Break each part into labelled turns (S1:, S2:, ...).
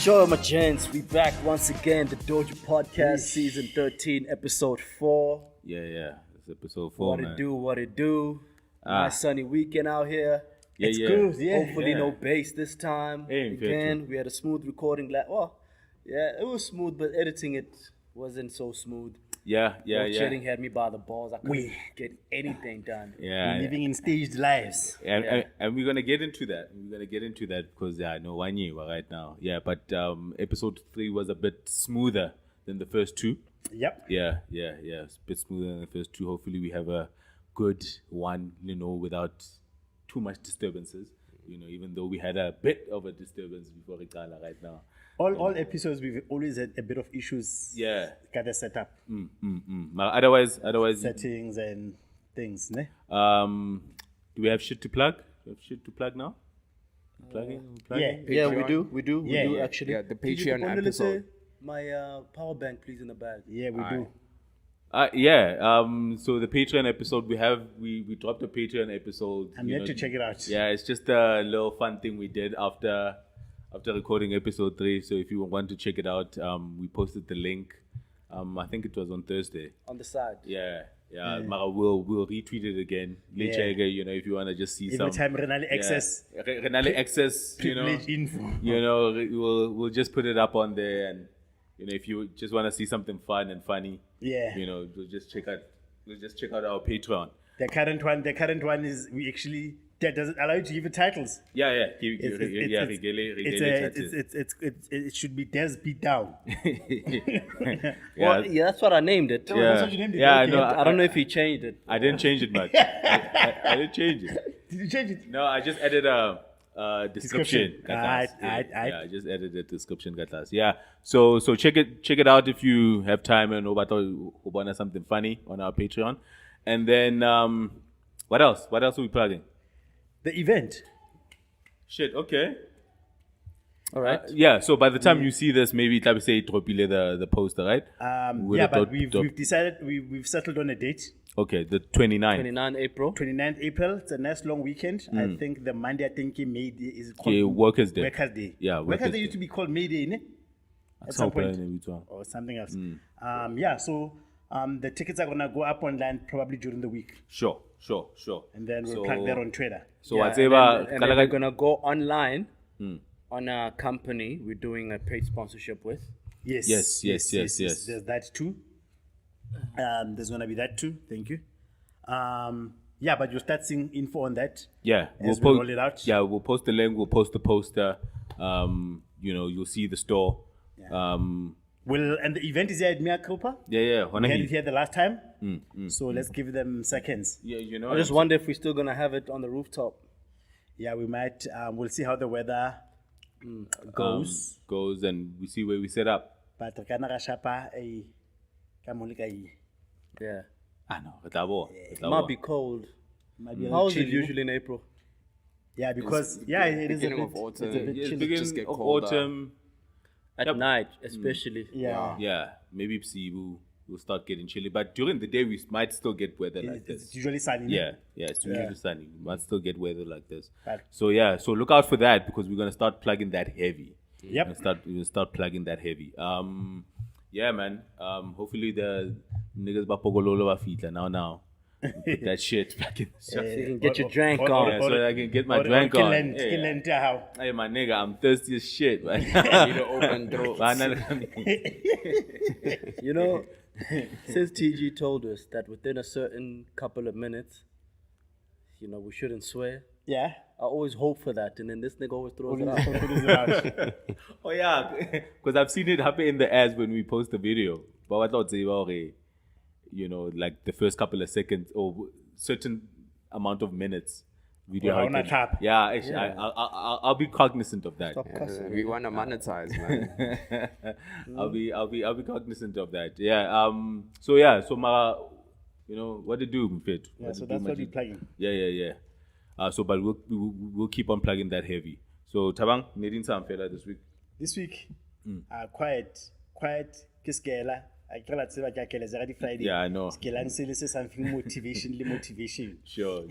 S1: Sure, my gents, we back once again. The Dojo Podcast, Season 13, Episode 4.
S2: Yeah. It's Episode 4, man.
S1: What it do? Nice sunny weekend out here.
S2: It's
S1: good, Hopefully no bass this time. Again, we had a smooth recording. It was smooth, but editing it wasn't so smooth.
S2: Loadshedding
S1: had me by the balls. I couldn't get anything done.
S3: We're living in staged lives.
S2: And we're going to get into that. Because, I know one year right now. Yeah, but Episode 3 was a bit smoother than the first two.
S3: Yep.
S2: Yeah. It's a bit smoother than the first two. Hopefully we have a good one, without too much disturbances. Even though we had a bit of a disturbance before Ritala right now.
S3: All episodes, we've always had a bit of issues.
S2: Yeah.
S3: Got the setup.
S2: Otherwise.
S3: Settings and things, ne?
S2: Do we have shit to plug? Now? Plugging?
S1: Yeah, we do. We do actually.
S4: Yeah, the Patreon episode.
S1: My power bank, please, in the bag.
S3: Yeah, we do.
S2: So the Patreon episode we dropped a Patreon episode.
S3: I'm yet to check it out.
S2: Yeah, it's just a little fun thing we did after recording Episode 3. So if you want to check it out, we posted the link. I think it was on Thursday.
S1: On the side.
S2: Yeah. Mara, we'll retweet it again. Later, if you want to just see
S3: Every
S2: some.
S3: time Renali access.
S2: Renali access,
S3: privilege info.
S2: We'll just put it up on there, and if you just want to see something fun and funny, we'll just check out our Patreon.
S3: The current one is that doesn't allow you to give it titles. It should be Des Beat Down.
S1: That's what I named it.
S3: That's what you named it.
S2: Yeah,
S3: okay.
S2: I know.
S1: I don't know if he changed it.
S2: I didn't change it much. I didn't change it.
S3: Did you change it?
S2: No, I just added a description.
S3: Alright.
S2: Yeah, I just added a description. Yeah. So check it out if you have time and want something funny on our Patreon. And then what else? What else are we plugging?
S3: The event.
S2: Shit. Okay.
S1: All right.
S2: So by the time you see this, maybe let me say Tropile the poster, right?
S3: But we've decided we've settled on a date.
S2: Okay, the 29th.
S1: 29 April.
S3: 29th April. It's a nice long weekend. I think the Monday, May Day is called
S2: Workers' Day.
S3: Workers' Day.
S2: Yeah,
S3: Workers' Day used to be called May Day, ne? At some point. Or something else. So the tickets are going to go up online probably during the week.
S2: Sure.
S3: And then we'll plug that on Twitter.
S2: So
S1: whatever. And then we're going to go online on a company we're doing a paid sponsorship with.
S2: Yes.
S3: There's that too. There's going to be that too. Thank you. But you'll start seeing info on that.
S2: Yeah.
S3: We'll roll it out.
S2: Yeah, we'll post the link. We'll post the poster. You'll see the store.
S3: Yeah. And the event is here at Mea Kulpa.
S2: Yeah.
S3: We had it here the last time. So let's give them seconds.
S2: Yeah,
S1: I just wonder if we're still going to have it on the rooftop.
S3: Yeah, we might. We'll see how the weather goes.
S2: And we see where we set up.
S3: But yeah.
S2: I know. It
S1: might be cold. How is it usually in April?
S3: Yeah, because it is
S4: beginning of autumn.
S3: It's a bit chilly.
S4: Just get
S2: Beginning of
S4: colder.
S2: autumn.
S1: At night, especially.
S2: Yeah. Maybe we'll start getting chilly. But during the day, we might still get weather like this.
S3: It's usually sunny.
S2: Yeah, it's usually sunny. We might still get weather like this.
S3: Right.
S2: So look out for that because we're going to start plugging that heavy.
S3: Yep.
S2: We'll start plugging that heavy. Man. Hopefully the niggas bapogololo bafitla now. Put that shit back in the shop.
S1: So you can get your drink on.
S2: So that I can get my drink on.
S3: How?
S2: Hey, my nigga, I'm thirsty as shit. Man.
S4: You need to open throats.
S1: Since TG told us that within a certain couple of minutes, we shouldn't swear.
S3: Yeah.
S1: I always hope for that, and then this nigga always throws it out.
S2: Oh yeah, because I've seen it happen in the ads when we post the video. But what I'd say, like the first couple of seconds or certain amount of minutes. Video. I'll be cognizant of that.
S1: Stop cussing.
S4: We want to monetize, man.
S2: I'll be cognizant of that. Yeah. So Mara, what to do, Mfet?
S3: Yeah. So that's what we're plugging.
S2: Yeah. But we'll keep on plugging that heavy. So Tabang, Nedin Samfela this week.
S3: This week, quiet, Kiskela, I call it Friday.
S2: Yeah, I know.
S3: Something motivation.
S2: Sure.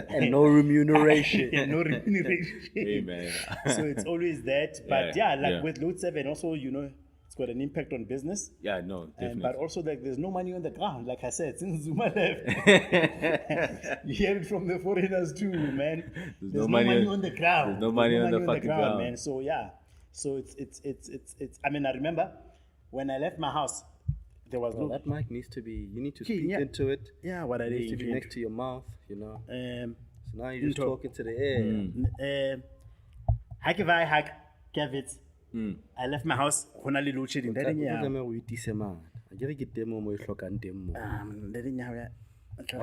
S1: And no remuneration.
S3: Yeah, no remuneration.
S2: Hey, man.
S3: So it's always that. But
S2: Yeah.
S3: with Load 7 also, it's got an impact on business.
S2: Yeah, no, definitely.
S3: But also, there's no money on the ground, like I said, since Zuma left. You hear it from the foreigners too, man. There's no money on the ground.
S2: There's no money on the fucking ground,
S3: man. So yeah, so it's. I mean, I remember when I left my house, there was
S1: That mic needs to be. You need to speak into it.
S3: Yeah, what I
S1: It
S3: did.
S1: needs to be next to your mouth. So now you're just
S3: into-
S1: talking to the air.
S3: I left my house. Honali Loadshedding. That didn't
S1: Tlameha o itise man. Akere ke teng mo e hlokang teng mo. Ha o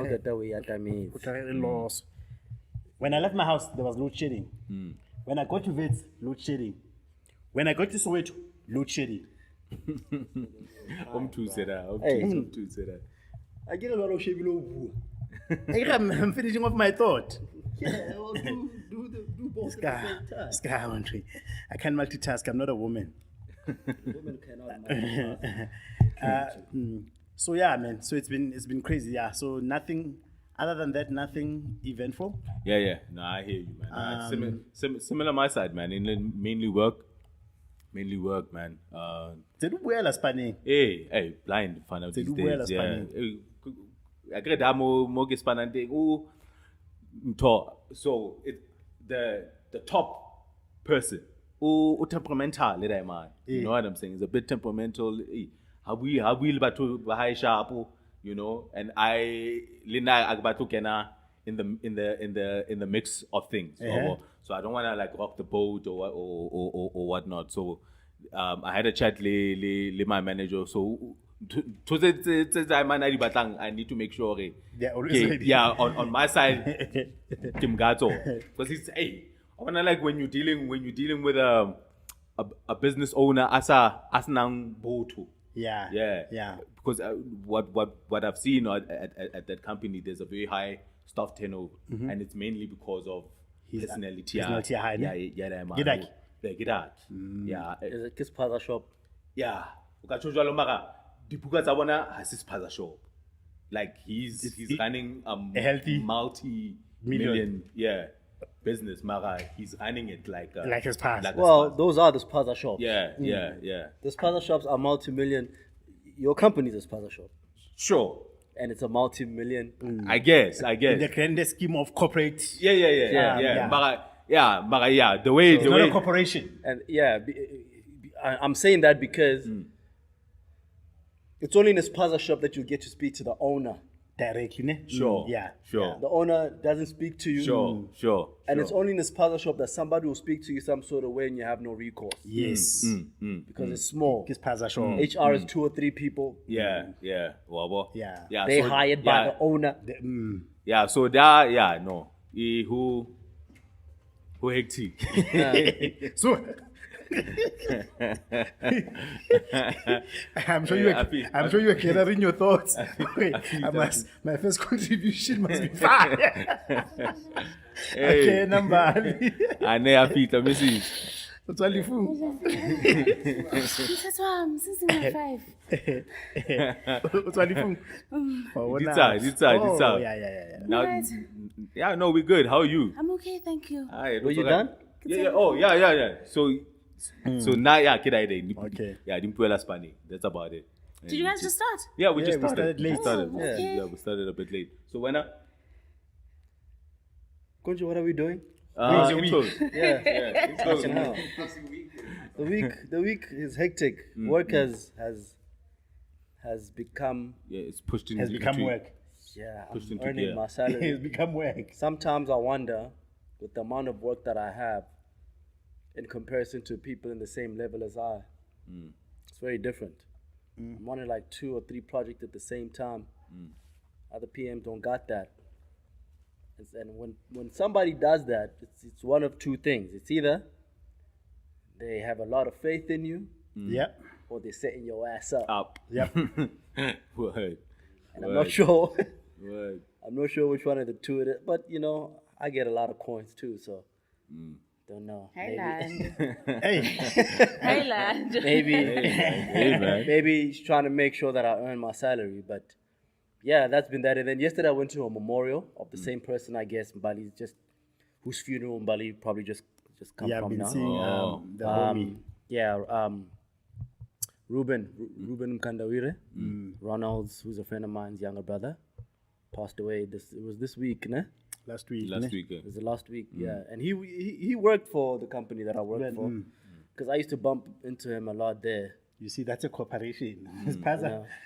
S1: qeta o e atametse.
S3: loss. When I left my house, there was Loadshedding. When I got to Wits, Loadshedding. When I got to Soweto, Loadshedding.
S2: I'm too sad.
S1: I get a lot of shit below.
S3: I'm finishing off my thought.
S1: Yeah, well, do both at the same time.
S3: Sky, I can't multitask. I'm not a woman.
S1: Women cannot multitask.
S3: So yeah, man. So it's been crazy. Yeah. So nothing other than that. Nothing eventful.
S2: Yeah. No, I hear you, man. Similar my side, man. Mainly work, man.
S3: They do well as Spanish.
S2: Hey, blind fun out
S3: They
S2: these
S3: do well
S2: days.
S3: as
S2: Yeah. I get that more get span and thing. So the top person. Temperamental, man. You know what I'm saying? It's a bit temperamental. How will batu bahai sharp, and I lina agbatu kena in the mix of things. So I don't want to like rock the boat or whatnot. So I had a chat with my manager. So I need to make sure
S3: They're always ready.
S2: on my side Kim Gato, because it's I wanna like when you're dealing with a business owner as nang boto.
S3: Yeah.
S2: Because what I've seen at that company, there's a very high staff turnover, and it's mainly because of personality.
S3: high, ne?
S2: Yeah. Yeah.
S1: Is it kiss plaza shop?
S2: Yeah. Ukatsho jwalo mara dibuka tsa bona ha se spaza shop. Like he's running a
S3: healthy
S2: multi-million business, mara he's running it like
S3: his past.
S2: like a
S1: Well,
S2: spaza.
S1: those are the spaza shops.
S2: Yeah.
S1: The spaza shops are multi-million. Your company's a spaza shop,
S2: Sure.
S1: and it's a multi-million.
S2: I guess.
S3: In the grand scheme of corporate.
S2: Yeah.
S3: Yeah.
S2: Mara, the way
S3: It's not a corporation.
S1: And I'm saying that because it's only in a spaza shop that you get to speak to the owner.
S3: Directly, ne?
S2: Sure.
S3: Yeah.
S2: Sure.
S1: The owner doesn't speak to you.
S2: Sure.
S1: And it's only in a spaza shop that somebody will speak to you some sort of way and you have no recourse.
S3: Yes.
S1: Because it's small.
S3: This plaza show.
S1: HR is 2 or 3 people.
S2: Yeah. Well.
S3: Yeah.
S1: They
S2: so,
S1: hired by the owner.
S2: Yeah, so that no. Who hectic.
S3: So I'm sure you are gathering your thoughts. My first contribution must be fire. Okay, number.
S2: I never feel the message.
S3: That's all you fool.
S5: That's why I'm since 5.
S3: What's all you fool?
S2: This.
S3: Oh, yeah.
S2: Now,
S5: Right.
S2: yeah, no, we're good. How are you?
S5: I'm okay, thank you.
S2: Alright,
S1: Were you
S2: okay.
S1: done?
S2: Yeah. Oh, yeah. So now, yeah, kid idea.
S3: Okay.
S2: Yeah, didn't pull us Spanish. That's about it.
S5: Did you guys just start?
S2: Yeah, we
S3: Yeah,
S2: just
S3: we
S2: started.
S3: started late.
S2: We started.
S5: Oh, okay.
S2: Yeah, we started a bit late. So when
S1: Konjo, what are we doing?
S3: was your
S2: intros.
S1: Yeah.
S2: Intros.
S1: Fucking hell. The week is hectic. Work has become
S2: Yeah, it's pushed in.
S3: Has become work.
S2: Pushed
S1: I'm
S2: into
S1: earning
S2: gear.
S1: my
S3: It's
S1: salary.
S3: become work.
S1: Sometimes I wonder, with the amount of work that I have, in comparison to people in the same level as I, it's very different. I'm running like 2 or 3 projects at the same time. Other PMs don't got that. And when somebody does that, it's one of 2 things. It's either they have a lot of faith in you,
S3: Yep.
S1: or they're setting your ass up.
S2: Up.
S3: Yep.
S2: Word.
S1: And I'm not sure.
S2: Word.
S1: I'm not sure which one of the 2 it is. But I get a lot of coins too. So Don't know.
S5: Highland.
S3: Hey,
S5: Highland.
S1: Maybe,
S2: Hey, man.
S1: maybe he's trying to make sure that I earn my salary. But yeah, that's been that. And then yesterday I went to a memorial of the same person, I guess, Mbali, just whose funeral Mbali probably just come
S3: yeah, I've
S1: from
S3: been
S1: now.
S3: seeing the homie.
S1: Yeah, Ruben Mkandawire, Ronald's, who's a friend of mine's younger brother, passed away. It was this week, ne?
S3: Last week.
S2: Last
S3: ne?
S2: week.
S1: It was the last week, yeah. And he worked for the company that I worked for, because I used to bump into him a lot there.
S3: You see, that's a corporation.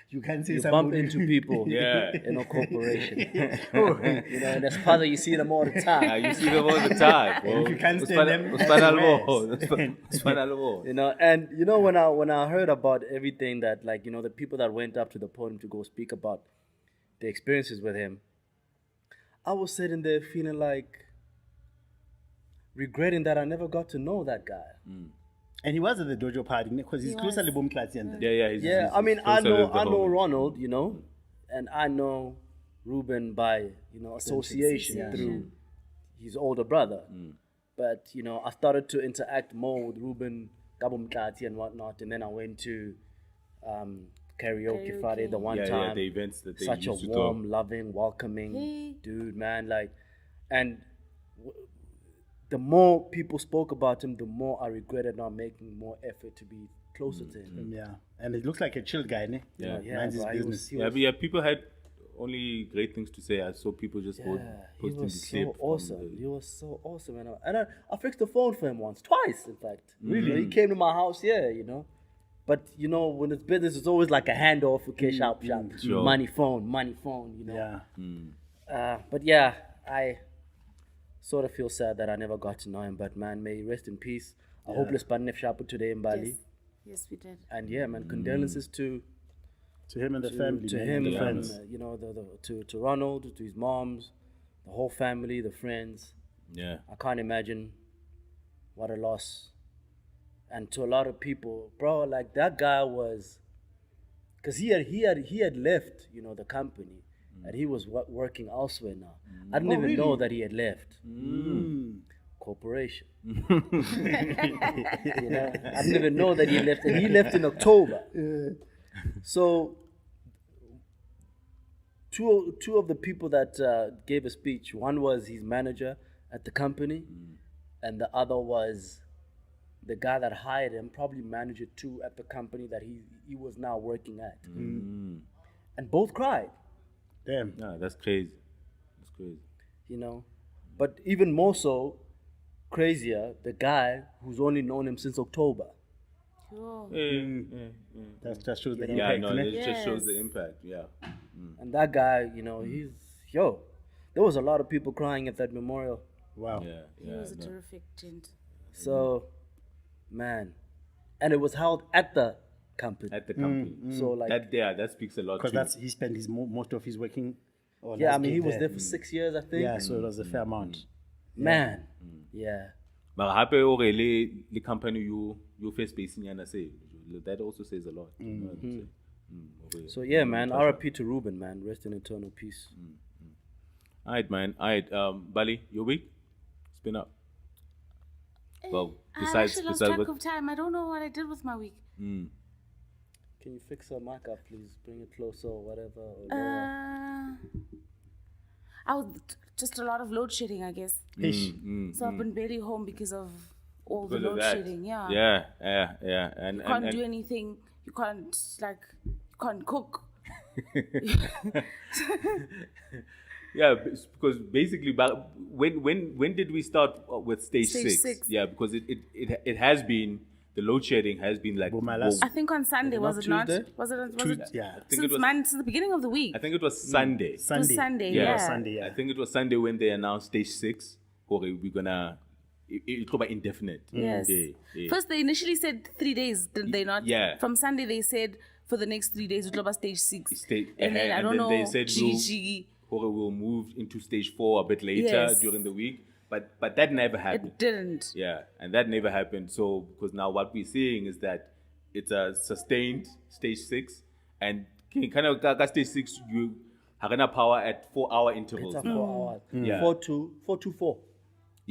S3: You can't say
S1: You
S3: something.
S1: bump into people
S2: Yeah.
S1: in a corporation. And as Spaza, you see them all the time.
S2: Yeah, you see them all the time.
S3: If you can't stand them,
S1: And when I heard about everything that, like, the people that went up to the podium to go speak about the experiences with him, I was sitting there feeling like regretting that I never got to know that guy.
S3: And he was at the dojo party because he's closer to Bomklati and
S2: Yeah.
S1: Yeah, I mean, I know Ronald, and I know Ruben by, association through his older brother. But, I started to interact more with Ruben, Kabumklati and whatnot, and then I went to karaoke Friday the one time.
S2: The events that they
S1: Such a
S2: used to
S1: warm,
S2: throw.
S1: loving, welcoming dude, man. Like, and the more people spoke about him, the more I regretted not making more effort to be closer to him.
S3: Yeah. And it looks like a chill guy, ne?
S2: Yeah.
S3: Minds his
S1: bro,
S3: business.
S1: he was,
S2: Yeah, people had only great things to say. I saw people just
S1: he
S2: posting the
S1: was
S2: clip.
S1: so
S2: from
S1: awesome.
S2: the-
S1: He was so awesome. And I fixed the phone for him twice, in fact. Really? He came to my house, But, when it's business, it's always like a handoff, okay, sharp.
S2: Sure.
S1: Money, phone,
S3: Yeah.
S1: But yeah, I sort of feel sad that I never got to know him. But man, may he rest in peace. I hope let's Panef Shapu today in Bali.
S5: Yes, we did.
S1: And yeah, man, condolences to
S3: him and the family.
S1: to
S3: man,
S1: him,
S3: and the
S1: and
S3: friends.
S1: to Ronald, to his moms, the whole family, the friends.
S2: Yeah.
S1: I can't imagine what a loss. And to a lot of people, bro, like that guy was, because he had left, the company, and he was working elsewhere now. I didn't even know that he had left. Corporation. I didn't even know that he left, and he left in October. So two of the people that gave a speech, one was his manager at the company, and the other was the guy that hired him, probably manager too at the company that he was now working at. And both cried,
S3: Damn.
S2: Yeah, that's crazy. That's crazy.
S1: But even more so, crazier, the guy who's only known him since October.
S5: Cool.
S3: That just shows the
S2: Yeah,
S3: impact,
S2: no,
S3: ne?
S2: it just shows
S5: Yes.
S2: the impact. Yeah.
S1: And that guy, there was a lot of people crying at that memorial.
S3: Wow.
S2: Yeah.
S5: He was a
S2: no.
S5: terrific gent.
S1: So, man. And it was held at the company.
S2: At the company.
S1: So, like,
S2: That speaks a lot too.
S3: Because he spent most of his working.
S1: yeah, I mean, he was there for 6 years, I think.
S3: Yeah, so it was a fair amount.
S1: Man. Yeah.
S2: But happy already the company you face basing and say that also says a lot. You know what I'm saying? Okay.
S1: So, yeah, man. RIP to Ruben, man. Rest in eternal peace.
S2: All right, man. All right, Bali, your week? Spin up. Well,
S5: I
S2: besides
S5: actually lost
S2: besides
S5: track
S2: what?
S5: of time. I don't know what I did with my week.
S1: Can you fix her mic up, please? Bring it closer or whatever. Or lower.
S5: I was just a lot of load shedding, I guess. So I've been barely home because of all the
S2: Because of
S5: load
S2: that.
S5: shedding. Yeah.
S2: Yeah. And
S5: You can't do anything. You can't cook.
S2: Yeah, because basically, when did we start with stage
S5: Stage
S2: 6?
S5: six.
S2: Yeah, because it has been, the load shedding has been like
S5: I think on Sunday, was it not?
S1: Tuesday?
S5: Was it?
S3: Yeah.
S2: think it was-
S5: Since the beginning of the week.
S2: I think it was Sunday.
S5: It was Sunday,
S2: Yeah.
S5: yeah.
S3: Sunday, yeah.
S2: I think it was Sunday when they announced stage 6. Or we're gonna it's about indefinite.
S5: Yes.
S2: Yeah.
S5: First, they initially said 3 days, did they not?
S2: Yeah.
S5: From Sunday, they said for the next 3 days, we'll stage 6.
S2: And
S5: then I
S2: then
S5: don't know.
S2: they said
S5: Gigi.
S2: we'll move into stage 4 a bit later
S5: Yes.
S2: during the week. But that never happened.
S5: It didn't.
S2: Yeah, and that never happened. So because now what we're seeing is that it's a sustained stage 6, and kind of stage 6 you have enough power at 4-hour intervals.
S1: It's a
S2: now.
S1: 4 hours.
S2: Yeah.
S1: 4 to 4.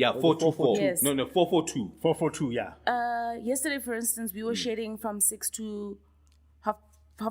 S2: Yeah, 424.
S5: Yes.
S2: No, 442.
S3: 442, yeah.
S5: Yesterday, for instance, we were shedding from 6 to half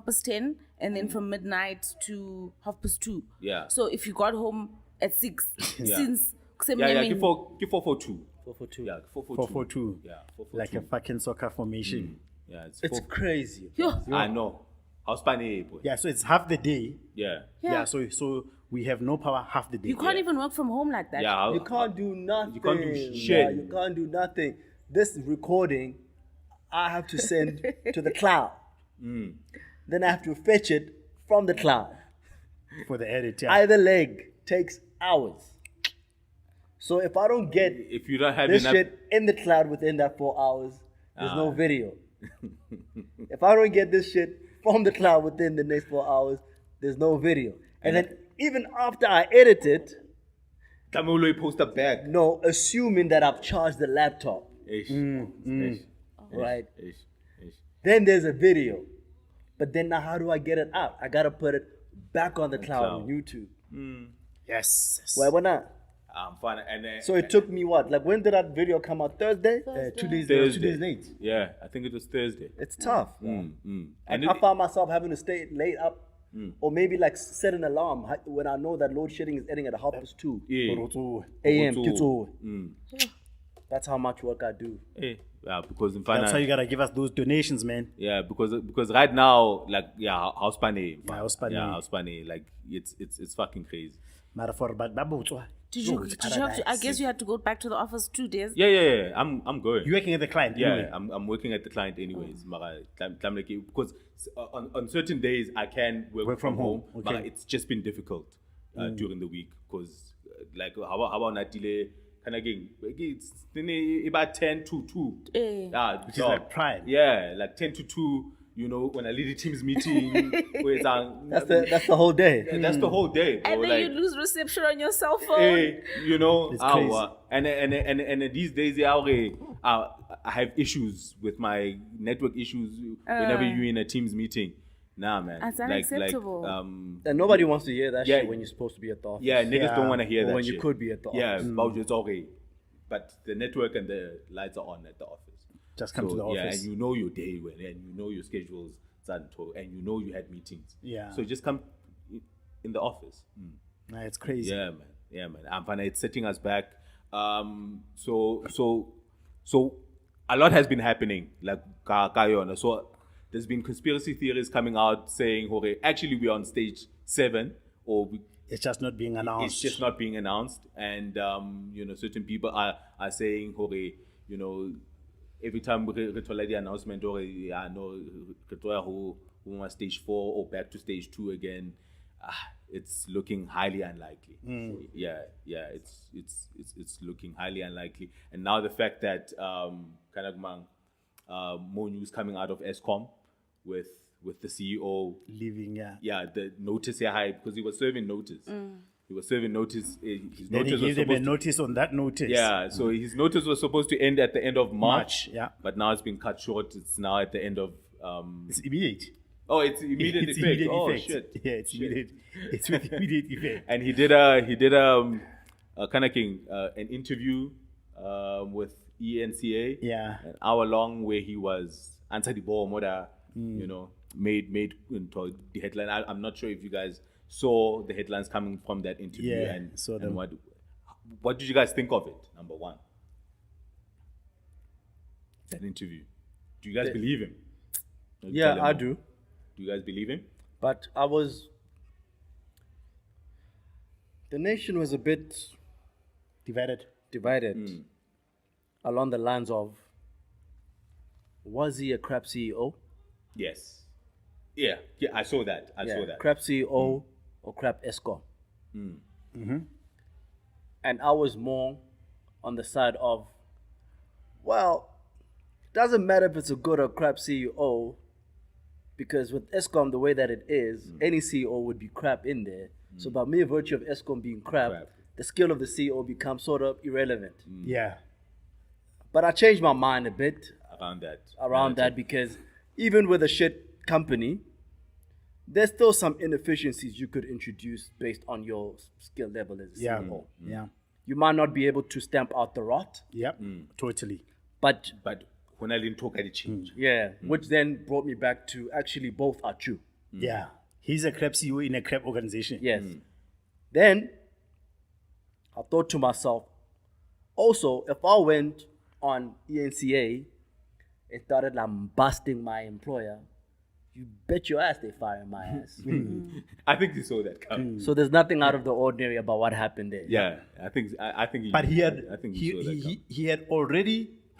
S5: past 10, and then from midnight to 2:30.
S2: Yeah.
S5: So if you got home at 6, since
S2: Yeah, give 442.
S1: 442.
S2: Yeah, 442.
S3: 442.
S2: Yeah, 442.
S3: Like a fucking soccer formation.
S2: Yeah, it's
S1: It's
S2: 4.
S1: crazy.
S5: Yo,
S2: I know. How's Spani, boy?
S3: Yeah, so it's half the day.
S2: Yeah.
S5: yeah.
S3: So we have no power half the day.
S5: You can't even work from home like that.
S2: Yeah.
S1: You can't do nothing.
S2: You can't do
S1: Yeah,
S2: shit.
S1: you can't do nothing. This recording, I have to send to the cloud. Then I have to fetch it from the cloud.
S3: For the edit, yeah.
S1: Either leg takes hours. So if I don't get
S2: If you don't have
S1: this
S2: enough.
S1: shit in the cloud within that 4 hours, there's no video. If I don't get this shit from the cloud within the next 4 hours, there's no video. And then even after I edit it,
S2: Tamulo post a bag.
S1: no, assuming that I've charged the laptop,
S2: Ish.
S1: right?
S2: Ish.
S1: Then there's a video. But then now how do I get it out? I gotta put it back on the cloud on YouTube.
S3: Yes.
S1: Why not?
S2: I'm fine. And then,
S1: So it took me what? Like when did that video come out? Thursday?
S3: 2 days,
S2: Thursday.
S3: 2 days late.
S2: Yeah, I think it was Thursday.
S1: It's tough.
S2: And
S1: And
S2: it-
S1: I found myself having to stay late up, or maybe like set an alarm when I know that load shedding is ending at 2:30
S2: yeah.
S1: a.m.
S2: Oto.
S1: That's how much work I do.
S2: Yeah, because in
S3: That's
S2: finance.
S3: how you gotta give us those donations, man.
S2: Yeah, because right now, like, house Spani.
S3: Yeah, house Spani.
S2: Yeah, house Spani. Like, it's fucking crazy.
S3: Metaphor, but babutswa.
S5: Did you have to, I guess you had to go back to the office 2 days.
S2: Yeah. I'm going.
S3: You're working at the client.
S2: Yeah,
S3: Anyway.
S2: I'm working at the client anyways. Mara, because on certain days I can work from home,
S3: Okay.
S2: but it's just been difficult during the week because like how about Natile kind of getting it's about 10 to 2. Yeah,
S3: Which is like prime.
S2: Yeah, like 10 to 2. You know, when I lead the team's meeting, where it's
S1: That's the whole day.
S2: that's the whole day, bro.
S5: And then
S2: like,
S5: you lose reception on your cell phone.
S2: hey, you know,
S3: It's crazy.
S2: and these days, I have issues with my network issues whenever you're in a team's meeting. Nah, man.
S5: That's unacceptable.
S1: And nobody wants to hear that
S2: Yeah.
S1: shit when you're supposed to be at the office.
S2: Yeah, niggas
S3: Yeah.
S2: don't want to hear
S1: Or
S2: that
S1: when
S2: shit.
S1: you could be at the
S2: Yeah,
S1: office.
S2: about it's okay. But the network and the lights are on at the office.
S3: Just come to the
S2: Yeah,
S3: office.
S2: and you know your day when, and you know your schedules, and you know you had meetings.
S3: Yeah.
S2: So just come in the office.
S3: Nah, it's crazy.
S2: Yeah, man. I'm fine. It's setting us back. So a lot has been happening. Like Kayona. So there's been conspiracy theories coming out saying, "Hore, actually we're on stage 7, or
S3: It's just not being announced.
S2: it's just not being announced." And certain people are saying, "Hore, every time we retolak the announcement, or no, stage 4 or back to stage 2 again." It's looking highly unlikely. Yeah, it's looking highly unlikely. And now the fact that more news coming out of Eskom with the CEO.
S3: Leaving, yeah.
S2: Yeah, the notice high because he was serving notice. He was serving notice. His
S3: Then he
S2: notice was
S3: gave them a
S2: supposed to,
S3: notice on that notice.
S2: yeah, so his notice was supposed to end at the end of March.
S3: Yeah.
S2: But now it's been cut short. It's now at the end of.
S3: It's immediate.
S2: Oh, it's immediate
S3: It's
S2: effect.
S3: immediate
S2: Oh
S3: effect.
S2: shit.
S3: Yeah, it's immediate. It's with immediate effect.
S2: And he did an interview with eNCA.
S3: Yeah.
S2: An hour long where he was answered the ball more made into the headline. I'm not sure if you guys saw the headlines coming from that interview
S3: Yeah,
S2: and
S3: saw them.
S2: what did you guys think of it? Number one. That interview. Do you guys believe him?
S1: Yeah,
S2: Tell him.
S1: I do.
S2: Do you guys believe him?
S1: But the nation was a bit divided along the lines of, was he a crap CEO?
S2: Yes. Yeah, I saw that. I saw that.
S1: Crap CEO or crap Eskom. And I was more on the side of, well, doesn't matter if it's a good or crap CEO, because with Eskom, the way that it is, any CEO would be crap in there. So by mere virtue of Eskom being crap, the skill of the CEO becomes sort of irrelevant.
S3: Yeah.
S1: But I changed my mind a bit
S2: around that.
S1: because even with a shit company, there's still some inefficiencies you could introduce based on your skill level as a
S3: Yeah.
S1: CEO.
S3: Yeah.
S1: you might not be able to stamp out the rot,
S3: Yep, totally.
S1: but
S2: But when I didn't talk, I did change.
S1: yeah, which then brought me back to actually both are true.
S3: Yeah. He's a crap CEO in a crap organization.
S1: Yes. Then I thought to myself, also, if I went on eNCA and started busting my employer, you bet your ass they fire my ass.
S2: I think he saw that coming.
S1: So there's nothing out of the ordinary about what happened there.
S2: Yeah, I think he.
S3: But he had
S2: I think he saw that coming.
S3: he had already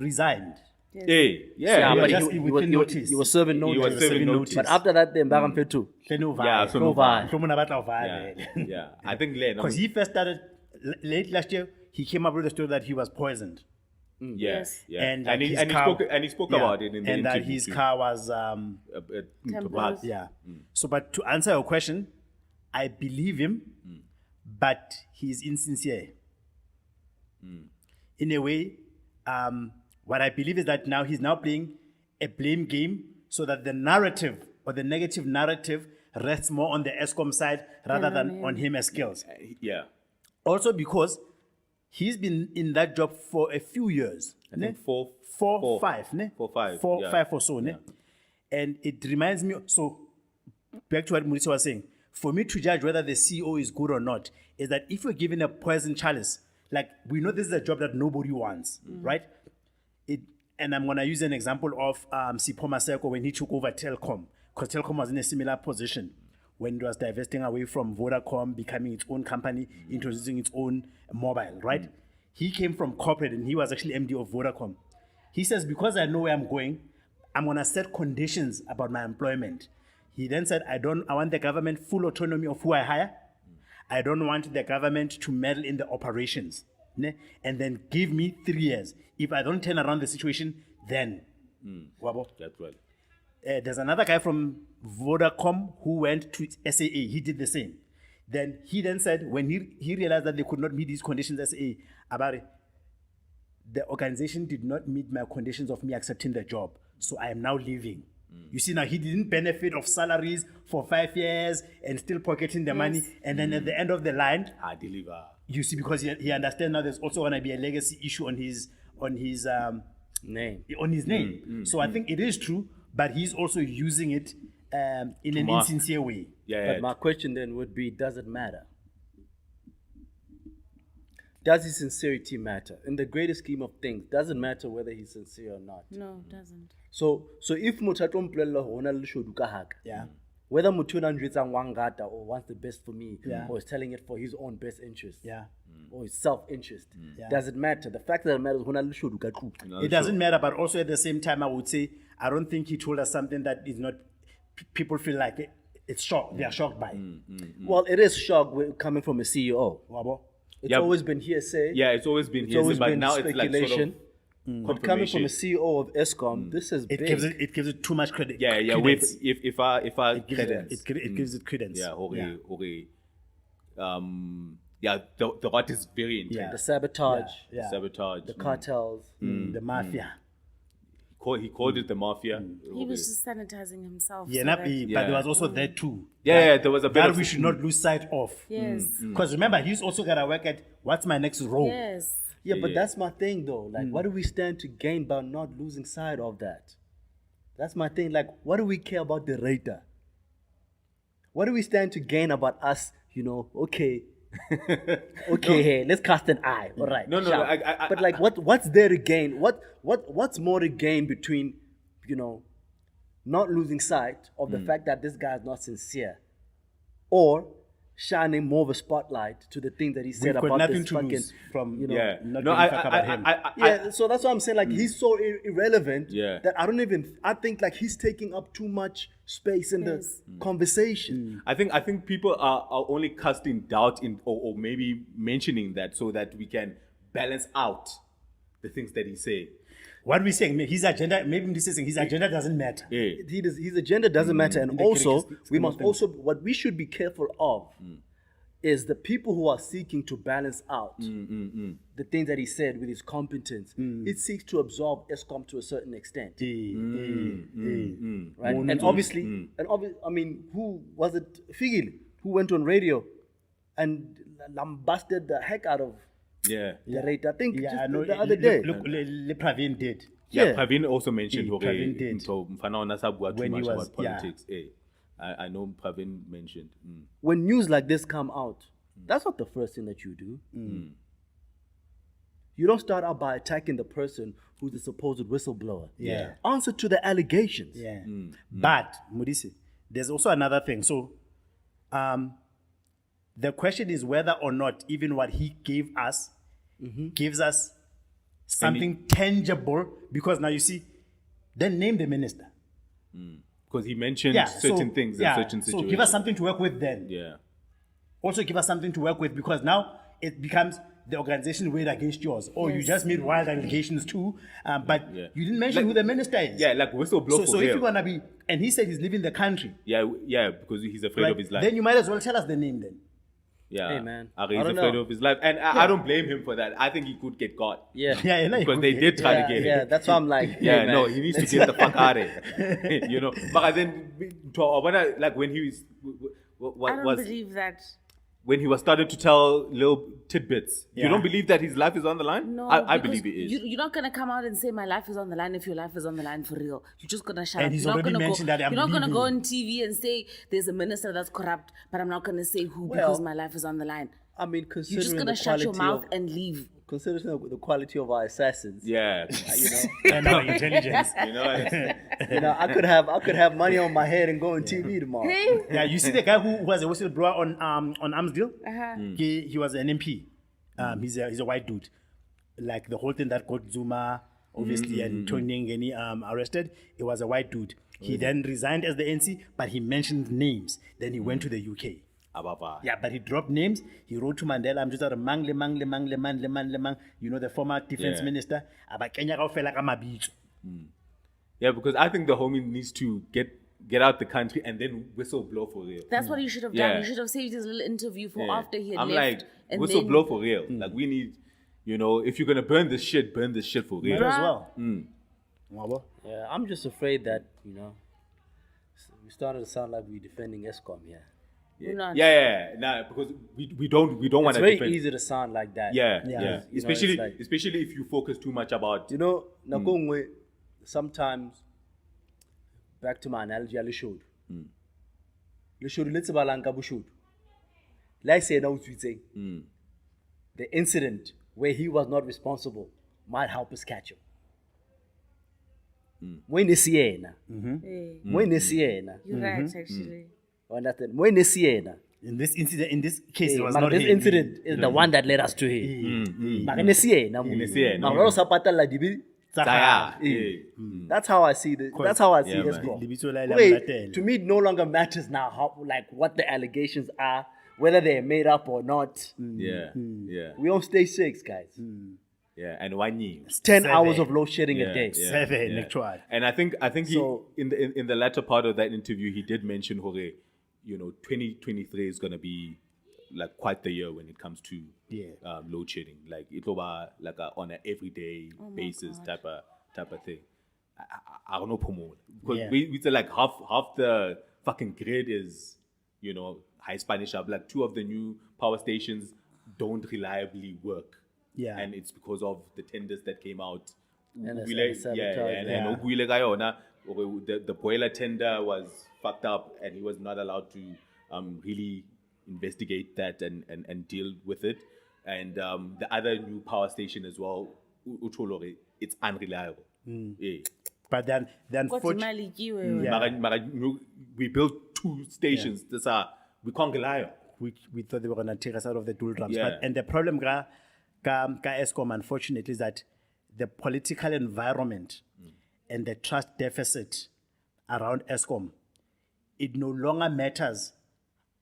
S3: resigned.
S2: Hey,
S1: Yeah,
S2: yeah,
S1: but
S3: just
S1: he
S3: within
S1: was,
S3: notice.
S1: he was serving notice.
S2: He was serving notice.
S1: But after that, then back on too.
S2: Yeah, so no vibe. Yeah, yeah. I think
S3: Because he first started late last year, he came up with the story that he was poisoned.
S2: yeah,
S5: Yes.
S2: yeah.
S3: And,
S2: And
S3: like,
S2: he
S3: his car-
S2: spoke
S3: yeah,
S2: about it in the
S3: and that
S2: interview
S3: his
S2: too.
S3: car was
S5: Tempers.
S3: yeah. So, but to answer your question, I believe him, but he's insincere. In a way, what I believe is that now he's now playing a blame game so that the narrative or the negative narrative rests more on the Eskom side rather than on him as skills.
S2: Yeah,
S3: Also because he's been in that job for a few years.
S2: I think four,
S3: Five, ne?
S2: Four, five,
S3: Four,
S2: yeah.
S3: 5 or so, ne? And it reminds me, so back to what Mauricio was saying, for me to judge whether the CEO is good or not, is that if you're given a poison chalice, like we know this is a job that nobody wants, right? And I'm gonna use an example of Sipho Maseko when he took over Telkom, because Telkom was in a similar position when it was divesting away from Vodacom, becoming its own company, introducing its own mobile, right? He came from corporate and he was actually MD of Vodacom. He says, because I know where I'm going, I'm gonna set conditions about my employment. He then said, I want the government full autonomy of who I hire. I don't want the government to meddle in the operations. Ne? And then give me 3 years. If I don't turn around the situation, then. Wabo.
S2: that's right.
S3: There's another guy from Vodacom who went to SAA. He did the same. Then he then said, when he realized that they could not meet these conditions, SAA, about it, the organization did not meet my conditions of me accepting the job. So I am now leaving. You see, now he didn't benefit of salaries for 5 years and still pocketing the money. And then at the end of the line,
S2: I deliver.
S3: you see, because he understands now there's also going to be a legacy issue on his name. So I think it is true, but he's also using it in an
S2: mask.
S3: insincere way.
S2: Yeah,
S1: But my question then would be, does it matter? Does his sincerity matter? In the greater scheme of things, does it matter whether he's sincere or not?
S5: No, it doesn't.
S1: So if motho a tlo mpolella hore hona le leshodu ka haka,
S3: Yeah.
S1: whether motho enwa a njwetsang wa ngata or wants the best for me,
S3: Yeah.
S1: or is telling it for his own best interest,
S3: Yeah.
S1: or his self-interest,
S3: Yeah.
S1: does it matter? The fact that it matters hona le leshodu ka tlung.
S3: It doesn't matter, but also at the same time, I would say, I don't think he told us something that is not, people feel like it's shocked. They are shocked by.
S1: Well, it is shock coming from a CEO.
S3: Wabo.
S1: It's
S2: Yeah.
S1: always been hearsay.
S2: Yeah, it's always been
S1: It's
S2: hearsay,
S1: always
S2: but
S1: been
S2: now it's like sort of
S1: speculation. But coming from
S2: confirmation.
S1: a CEO of Eskom, this is
S3: It
S1: big.
S3: gives it too much credit.
S2: Yeah, yeah.
S3: Credence.
S2: If I
S3: It gives
S2: credence.
S3: it gives it credence.
S2: Yeah,
S3: Yeah.
S2: the art is very
S3: Yeah.
S2: intense.
S1: the sabotage,
S3: Yeah.
S2: Sabotage.
S1: the cartels.
S3: The mafia.
S2: He called it the mafia.
S5: He was just sanitizing himself.
S3: Yeah,
S5: so
S3: not
S5: that-
S3: be, but there was also that too.
S2: Yeah, there was a bit
S3: That
S2: of
S3: we should not lose sight of.
S5: Yes.
S3: Because remember, he's also got to work at what's my next role.
S5: Yes.
S1: Yeah, but
S2: yeah.
S1: that's my thing though. Like, what do we stand to gain by not losing sight of that? That's my thing. Like, what do we care about the Ryter? What do we stand to gain about us? Okay, hey, let's cast an eye. All right.
S2: No,
S1: sharp. But like, what's there to gain? What's more to gain between, not losing sight of the fact that this guy is not sincere, or shining more of a spotlight to the things that he said
S3: We've got
S1: about
S3: nothing
S1: this
S3: to
S1: fucking,
S3: lose from
S2: Yeah.
S3: not
S2: No,
S3: giving a fuck about him.
S1: yeah, so that's what I'm saying. Like, he's so irrelevant
S2: Yeah.
S1: that I think like he's taking up too much space in
S5: Yes.
S1: the conversation.
S2: I think people are only casting doubt in or maybe mentioning that so that we can balance out the things that he's saying.
S3: What we're saying, his agenda, maybe this is saying his agenda doesn't matter.
S2: Yeah.
S1: His agenda doesn't matter, and
S3: the
S1: also
S3: critical
S1: we
S3: scheme of
S1: must
S3: things.
S1: also what we should be careful of is the people who are seeking to balance out the things that he said with his competence. It seeks to absorb Eskom to a certain extent. Right? And obviously, I mean, who was it? Figil, who went on radio and lambasted the heck out of
S2: Yeah.
S1: The rate, I think
S3: Yeah,
S1: just
S3: I know.
S1: the other day.
S3: Look, Praveen did.
S2: Yeah,
S1: Yeah.
S2: Praveen also mentioned
S3: Praveen did.
S2: so mfana ona sabua too
S3: When he
S2: much
S3: was-
S2: about politics. I know Praveen mentioned.
S1: When news like this come out, that's not the first thing that you do. You don't start out by attacking the person who's the supposed whistleblower.
S3: Yeah.
S1: Answer to the allegations.
S3: Yeah. But, Modise, there's also another thing. So, the question is whether or not even what he gave us gives us something tangible. Because now you see, then name the minister.
S2: Because he mentioned
S3: so-
S2: certain things in certain situations.
S3: So give us something to work with then.
S2: Yeah.
S3: Also give us something to work with, because now it becomes the organization weighed against yours. Or you just made wild allegations too, but
S2: Yeah.
S3: you didn't mention
S2: Like-
S3: who the minister is.
S2: Yeah, like whistleblower
S3: So,
S2: for
S3: so if
S2: real.
S3: you're gonna be, and he said he's leaving the country,
S2: Yeah, because he's afraid
S3: right,
S2: of his life.
S3: then you might as well tell us the name then.
S2: Yeah.
S1: Hey, man.
S2: He's
S1: I don't
S2: afraid
S1: know.
S2: of his life. And I don't blame him for that. I think he could get caught.
S1: Yeah.
S3: Yeah, you know,
S2: Because they did try to get
S1: Yeah,
S2: him.
S1: that's why I'm like,
S2: Yeah,
S1: hey,
S2: no,
S1: man,
S2: he needs to
S1: let's-
S2: get the fuck out of here. You know, but then like when he was,
S5: I don't believe that.
S2: when he was started to tell little tidbits, you
S3: Yeah.
S2: don't believe that his life is on the line?
S5: No,
S2: I
S5: because
S2: believe it is.
S5: You're not gonna come out and say my life is on the line if your life is on the line for real. You're just gonna shut
S3: And
S5: up.
S3: he's
S5: You're not
S3: already
S5: gonna
S3: mentioned
S5: go,
S3: that I'm
S5: You're not gonna go
S3: leaving.
S5: on TV and say there's a minister that's corrupt, but I'm not gonna say who
S1: Well,
S5: because my life is on the line.
S1: I mean,
S5: You're
S1: considering
S5: just gonna
S1: the
S5: shut your
S1: quality
S5: mouth
S1: of,
S5: and leave.
S1: considering the quality of our assassins.
S2: Yeah.
S1: You know,
S3: And our intelligence.
S2: You know,
S1: I could have money on my head and go on TV tomorrow.
S5: Hey,
S3: Yeah, you see the guy who was a whistleblower on Amsdale?
S5: Uh-huh.
S3: He was an MP. He's a white dude. Like the whole thing that got Zuma, obviously, and Tony Ngeni arrested, it was a white dude. He then resigned as the NC, but he mentioned names. Then he went to the UK.
S2: Ababa.
S3: Yeah, but he dropped names. He wrote to Mandela, I'm just mang, you know, the former defense
S2: Yeah.
S3: minister. Aba Kenya kaofela ka mabitso.
S2: Yeah, because I think the homie needs to get out the country and then whistleblow for real.
S5: that's what you should have
S2: Yeah.
S5: done. You should have saved his little interview for
S2: Yeah.
S5: after he had
S2: I'm
S5: left.
S2: like,
S5: and
S2: whistleblow for real. Like, we need, you know, if you're going to burn this shit for real.
S3: Might as well. Wabo?
S1: Yeah, I'm just afraid that, you know, we started to sound like we're defending Eskom here.
S5: We're not.
S2: Yeah. Nah, because we don't want
S1: It's
S2: to
S1: very
S2: defend.
S1: easy to sound like that.
S2: Yeah.
S3: Yeah.
S1: You know,
S2: Especially
S1: it's like-
S2: especially if you focus too much about
S1: You know, Nakongwe, sometimes, back to my analogy, Lishod. Lishod, let's balanka bushod. Like say now, the incident where he was not responsible might help us catch him. When is Siena?
S5: Hey,
S1: When is Siena?
S5: you're right, actually.
S1: Understand? When is Siena?
S3: In this incident, in this case, it was
S1: But
S3: not
S1: this
S3: him.
S1: incident is the one that led us to here. But in Siena,
S2: Siena.
S3: Tsaka.
S1: that's how I see this. That's how I see
S2: Yeah,
S1: this
S2: man.
S1: go.
S3: Libitso la- la
S1: Wait,
S3: Mlatela.
S1: to me, it no longer matters now how, like, what the allegations are, whether they're made up or not.
S2: Yeah.
S1: We on stage 6, guys.
S2: Yeah. And one year.
S1: It's 10
S3: Seven.
S1: hours of load shedding a day.
S2: Yeah.
S3: Seven,
S2: Yeah.
S3: actually.
S2: And I think he
S1: So-
S2: in the latter part of that interview he did mention Hore, you know, 2023 is gonna be like quite the year when it comes to load shedding. Like it'll be like on an everyday basis type of thing. I don't know Pomo. Because
S3: Yeah.
S2: we say like half the fucking grid is, you know, high Spanish up. Like 2 of the new power stations don't reliably work.
S3: Yeah.
S2: And it's because of the tenders that came out.
S1: And the
S2: Gwile-
S1: sabotage,
S2: and Gwile ka yona, the boiler tender was fucked up and he was not allowed to really investigate that and deal with it. And the other new power station as well, Ucholore, it's unreliable. Yeah.
S3: But then
S5: Got
S3: fortunately,
S5: imali kiwe.
S3: Yeah.
S2: We built 2 stations. We can't rely on.
S3: we thought they were going to take us out of the dual drums.
S2: Yeah.
S3: But, and the problem ka Eskom, unfortunately, is that the political environment and the trust deficit around Eskom, it no longer matters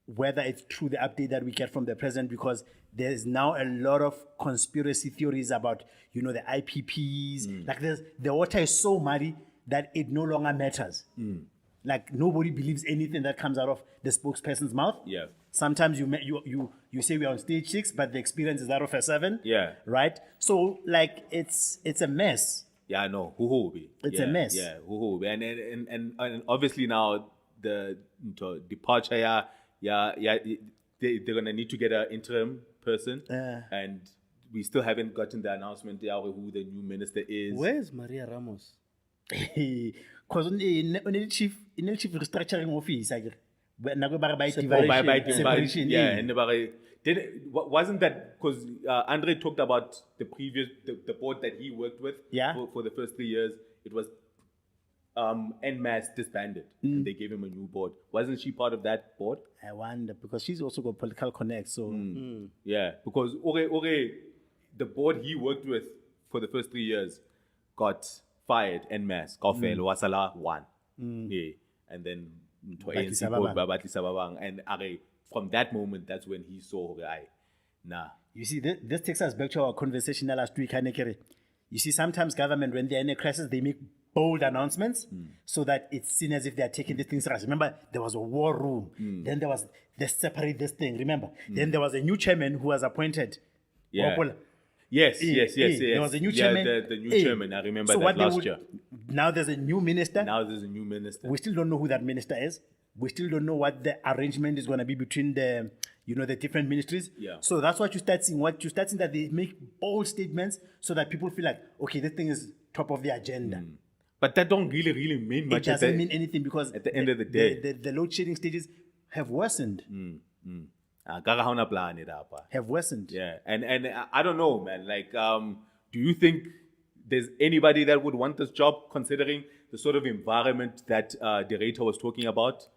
S3: whether it's true, the update that we get from the president, because there's now a lot of conspiracy theories about, you know, the IPPs. Like the water is so muddy that it no longer matters. Like nobody believes anything that comes out of the spokesperson's mouth.
S2: Yeah.
S3: Sometimes you say we're on stage 6, but the experience is that of a 7.
S2: Yeah.
S3: Right? So like it's a mess.
S2: Yeah, I know. Huhobe.
S3: It's
S2: yeah,
S3: a mess.
S2: Yeah, huhobe. And obviously now the departure, they're gonna need to get an interim person, and we still haven't gotten the announcement of who the new minister is.
S1: Where's Maria Ramos?
S3: Because on the chief restructuring office, I guess.
S2: By
S3: Separation,
S2: yeah, and wasn't that because Andre talked about the previous the board that he worked with for the first 3 years? It was en masse disbanded. And they gave him a new board. Wasn't she part of that board?
S3: I wonder because she's also got political connects. So
S2: yeah, because the board he worked with for the first 3 years got fired en masse. Kaufel, Wasala won. Yeah, and then ANC board Babatli Sababang, and from that moment, that's when he saw nah.
S3: You see, this takes us back to our conversation last week, Hanekere. You see, sometimes government, when they're in a crisis, they make bold announcements so that it's seen as if they're taking these things serious. Remember, there was a war room. Then there was, they separate this thing, remember? Then there was a new chairman who was appointed.
S2: Yeah. Yes.
S3: There was a new chairman.
S2: The new chairman, I remember
S3: so
S2: that last year.
S3: Now there's a new minister.
S2: We
S3: still don't know who that minister is. We still don't know what the arrangement is going to be between the different ministries.
S2: Yeah.
S3: So that's what you start seeing. What you start seeing that they make bold statements so that people feel like, okay, this thing is top of the agenda.
S2: But that don't really mean much.
S3: It doesn't mean anything because
S2: at the end of the day,
S3: the load shedding stages have worsened. Have worsened.
S2: Yeah, and I don't know, man. Like, do you think there's anybody that would want this job, considering the sort of environment that De Ryter was talking about?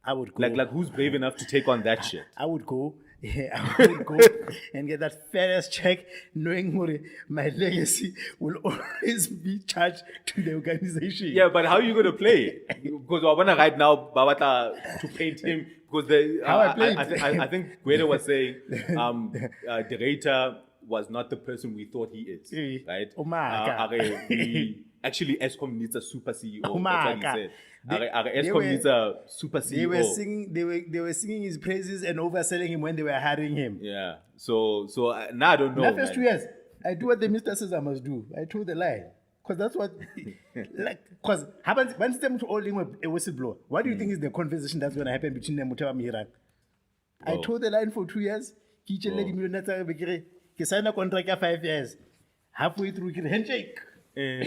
S3: I would go.
S2: Like who's brave enough to take on that shit?
S3: I would go. Yeah, I would go and get that fairness check, knowing my legacy will always be charged to the organization.
S2: Yeah, but how are you going to play it? Because Wabana right now, Babata to paint him because I think Gwede was saying De Ryter was not the person we thought he is, right?
S3: Oh my God.
S2: Actually, Eskom needs a super CEO.
S3: Oh my God.
S2: Eskom needs a super CEO.
S3: They were singing his praises and overselling him when they were hiring him.
S2: Yeah. So now I don't know.
S3: The first 2 years, I do what the minister says I must do. I told the lie. Because that's what, because happens once them to all in a whistleblower. What do you think is the conversation that's going to happen between them and Miran? I told the line for 2 years. He signed a contract for 5 years. Halfway through, handshake.
S2: Yeah,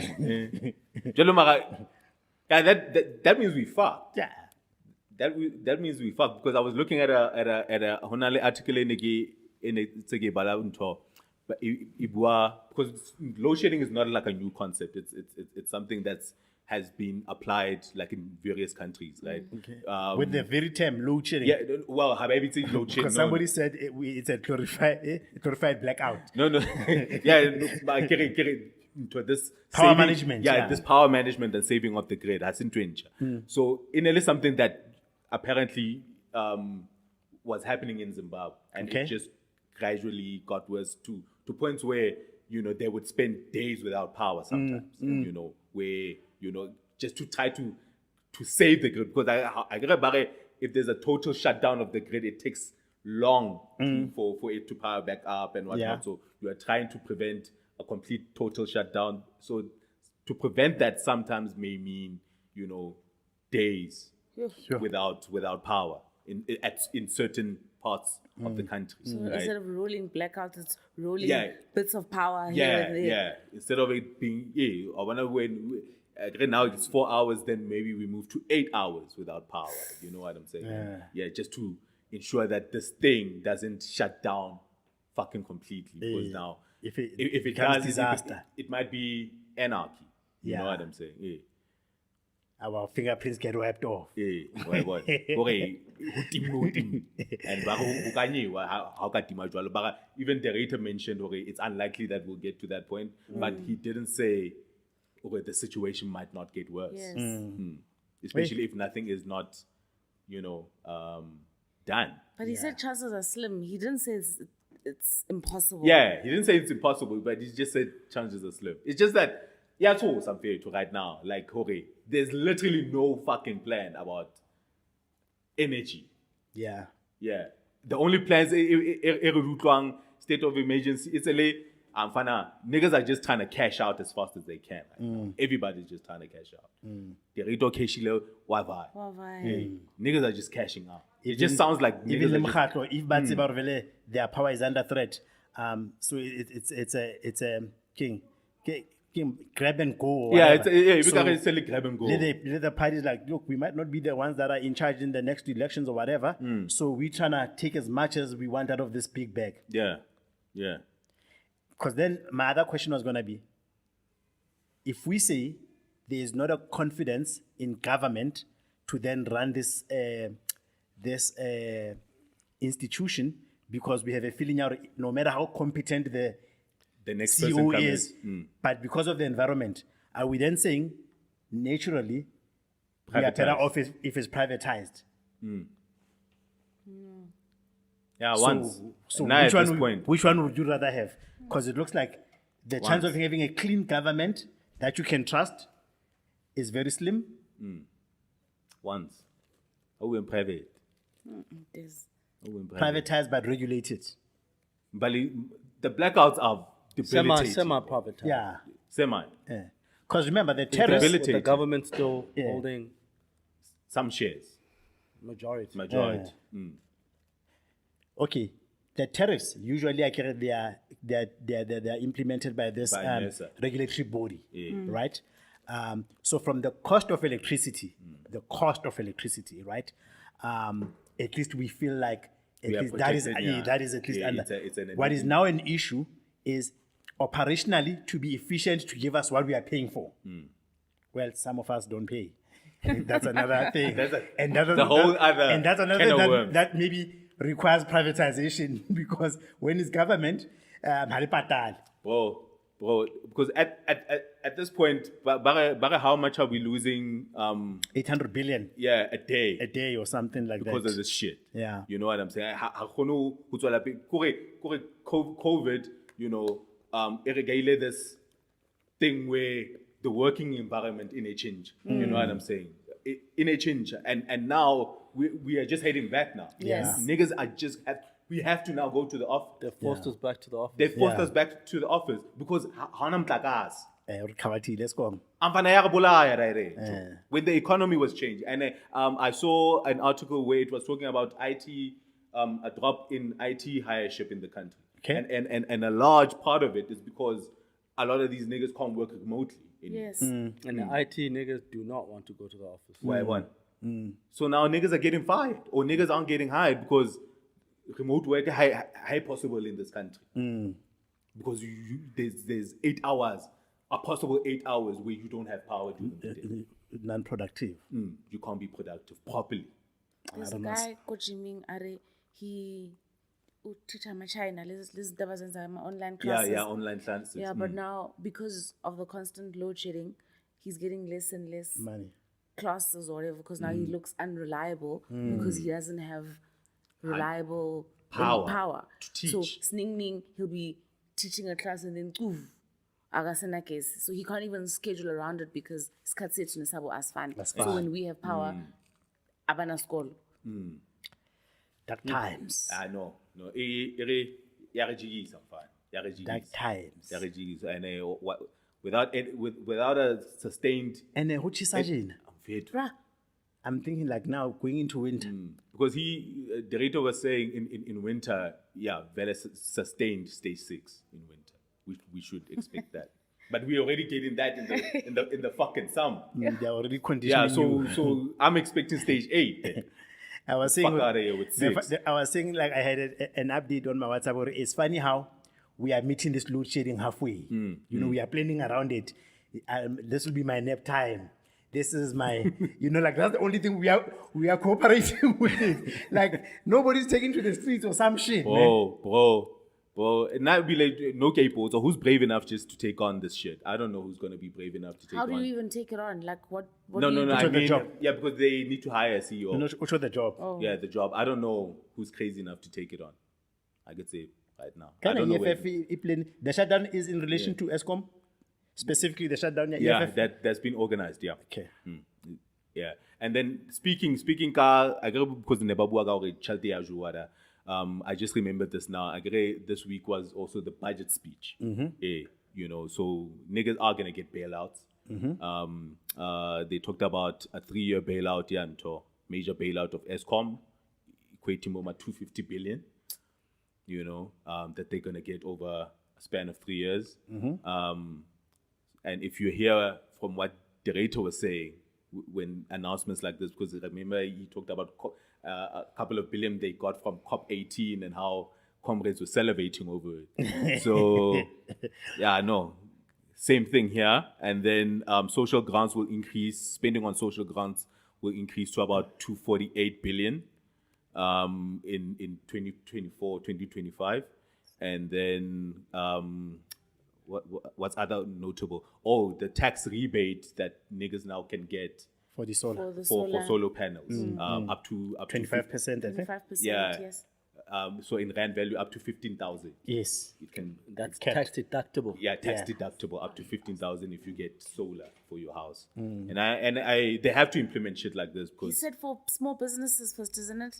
S2: that means we fucked.
S3: Yeah.
S2: That means we fucked because I was looking at a Honale article in the Tsege Balabunto, but because load shedding is not like a new concept. It's something that has been applied like in various countries, right?
S3: Okay. With the very term load shedding.
S2: Yeah. Well, Habibi said load shedding.
S3: Because somebody said it's a glorified blackout.
S2: No. Yeah, but to this
S3: power
S2: saving,
S3: management.
S2: This power management and saving of the grid has in So in a something that apparently was happening in Zimbabwe, and it just gradually got worse to points where they would spend days without power sometimes. Where just to try to save the grid, because I get about if there's a total shutdown of the grid, it takes long for it to power back up and whatnot.
S3: Yeah.
S2: So you are trying to prevent a complete total shutdown. So to prevent that sometimes may mean, days without power in certain parts of the country.
S5: So
S2: right?
S5: instead of rolling blackouts, it's rolling bits of power here and there.
S2: Yeah. Instead of it being, I wonder when right now it's 4 hours, then maybe we move to 8 hours without power. You know what I'm saying? Yeah, just to ensure that this thing doesn't shut down fucking completely. Because now, if it does,
S3: disaster,
S2: it might be anarchy. You know what I'm saying? Yeah.
S3: Our fingerprints get wiped off.
S2: What? Okay, and how can even De Ryter mentioned, it's unlikely that we'll get to that point, but he didn't say, the situation might not get worse.
S5: Yes.
S2: Especially if nothing is not, done.
S5: But he said chances are slim. He didn't say it's impossible.
S2: Yeah, he didn't say it's impossible, but he just said chances are slim. It's just that, it's all unfair to right now. Like, there's literally no fucking plan about energy.
S3: Yeah.
S2: The only plans, state of emergency, it's niggas are just trying to cash out as fast as they can. Right? Everybody's just trying to cash out. The Rito Keshilo, why? Niggas are just cashing out. It just sounds like
S3: even if their power is under threat, So it's a king grab and go. Or
S2: Yeah,
S3: whatever.
S2: we
S3: So
S2: can say grab and go.
S3: let the parties like, look, we might not be the ones that are in charge in the next elections or whatever. So we're trying to take as much as we want out of this big bag.
S2: Yeah.
S3: Because then my other question was going to be, if we say there is not a confidence in government to then run this institution, because we have a feeling out, no matter how competent the
S2: next person
S3: CEO
S2: comes
S3: is,
S2: in.
S3: but because of the environment, are we then saying naturally we are better
S2: Privatized.
S3: off if it's privatized?
S2: Yeah, once.
S3: So
S2: Now
S3: which
S2: at this
S3: one,
S2: point.
S3: which one would you rather have? Because it looks like the chance of having a clean government that you can trust is very slim.
S2: Once. Oh, we're in private.
S5: There's
S2: Oh, we're in private.
S3: Privatized but regulated.
S2: But the blackouts are debilitating.
S1: Semi-privatized.
S3: Yeah.
S2: Semi.
S3: Because remember, the
S1: With
S3: terrorists,
S2: Debilitating.
S1: the government still
S3: Yeah.
S1: holding
S2: Some shares.
S1: majority.
S2: Majority.
S3: okay, the tariffs usually they are implemented by this
S2: By NERSA.
S3: regulatory body,
S2: Yeah.
S3: right? So from the cost of electricity, right? At least we feel like at
S2: We are
S3: least that is
S2: protected, yeah.
S3: that is at least
S2: Yeah,
S3: under.
S2: it's an
S3: What is now an issue is operationally to be efficient to give us what we are paying for. Well, some of us don't pay. That's another thing.
S2: That's
S3: and that's
S2: the whole other
S3: and that's another
S2: can of
S3: thing
S2: worms.
S3: that maybe requires privatization because when it's government,
S2: Bro, because at this point, Bara, how much are we losing?
S3: 800 billion
S2: A day
S3: a day or something like
S2: because
S3: that.
S2: of this shit.
S3: Yeah.
S2: You know what I'm saying? COVID, you know, irrigated this thing where the working environment in a change. You know what I'm saying? In a change, and now we are just heading back now.
S5: Yes.
S2: Niggas are just we have to now go to the office.
S1: They forced us back to the office.
S2: They forced
S3: Yeah.
S2: us back to the office because hanam takas.
S3: Let's go.
S2: When the economy was changed, and I saw an article where it was talking about IT, a drop in IT hireship in the country,
S3: Okay.
S2: and a large part of it is because a lot of these niggas can't work remotely.
S5: yes.
S1: And the IT niggas do not want to go to the office.
S2: Why one? So now niggas are getting fired, or niggas aren't getting hired because remote work high possible in this country. Because there's 8 hours, a possible 8 hours where you don't have power during the day.
S3: Non-productive.
S2: You can't be productive properly.
S5: There's a guy coaching he teacher my China. Let's online classes.
S2: Yeah, online classes.
S5: Yeah, but now because of the constant load shedding, he's getting less and less
S3: Money.
S5: classes or whatever because now he looks unreliable because he doesn't have reliable power.
S2: to teach.
S5: So sning he'll be teaching a class and then agasena case. So he can't even schedule around it because isikhathi sethu nesabo asifani. So when we have power, abana school.
S3: Dark times.
S2: No.
S3: Dark times.
S2: And without a sustained,
S3: And who chisajin?
S2: I'm fed.
S5: Bruh,
S3: I'm thinking like now going into winter.
S2: Because De Ryter was saying in winter, very sustained stage 6 in winter. We should expect that. But we're already getting that in the fucking summer.
S3: They're already conditioning you.
S2: So I'm expecting stage 8.
S3: I was saying,
S2: Fuck outta here with 6.
S3: I was saying like I had an update on my WhatsApp. Where it's funny how we are meeting this load shedding halfway. You know, we are planning around it. This will be my nap time. This is my, like that's the only thing we are cooperating with it. Like nobody's taking to the streets or some shit, man.
S2: Bro, and that would be like no people. So who's brave enough just to take on this shit? I don't know who's gonna be brave enough to take
S5: how
S2: on.
S5: do you even take it on? Like what
S2: No.
S5: do you
S2: I
S3: the
S2: mean,
S3: job?
S2: yeah, because they need to hire a CEO.
S3: Which was the job?
S5: Oh.
S2: Yeah, the job. I don't know who's crazy enough to take it on. I could say right now. I
S3: Kind of
S2: don't know where-
S3: EFF plan. The shutdown is in relation to Eskom, specifically the shutdown.
S2: Yeah,
S3: EFF?
S2: that's been organized. Yeah.
S3: Okay.
S2: Yeah, and then speaking ka I agree because nebabu aga chalte ya juwada. I just remembered this now. I agree this week was also the budget speech. So niggas are gonna get bailouts. They talked about a 3-year bailout, major bailout of Eskom, equating over 250 billion. you know, that they're gonna get over a span of 3 years. And if you hear from what de Ryter was saying when announcements like this, because remember he talked about a couple of billion they got from COP18 and how comrades were salivating over it. So, yeah, no, same thing here. And then social grants will increase, spending on social grants will increase to about 248 billion in 2024, 2025. And then what's other notable? Oh, the tax rebate that niggas now can get
S3: For the solar.
S2: for solar panels, up to
S3: 25%, I think.
S5: 25%,
S2: Yeah.
S5: yes.
S2: so in rand value up to 15,000.
S3: Yes.
S2: It can
S1: That's
S3: Capped.
S1: tax deductible.
S2: tax
S3: Yeah.
S2: deductible up to 15,000 if you get solar for your house. And I they have to implement shit like this
S5: He
S2: because
S5: said for small businesses first, isn't it?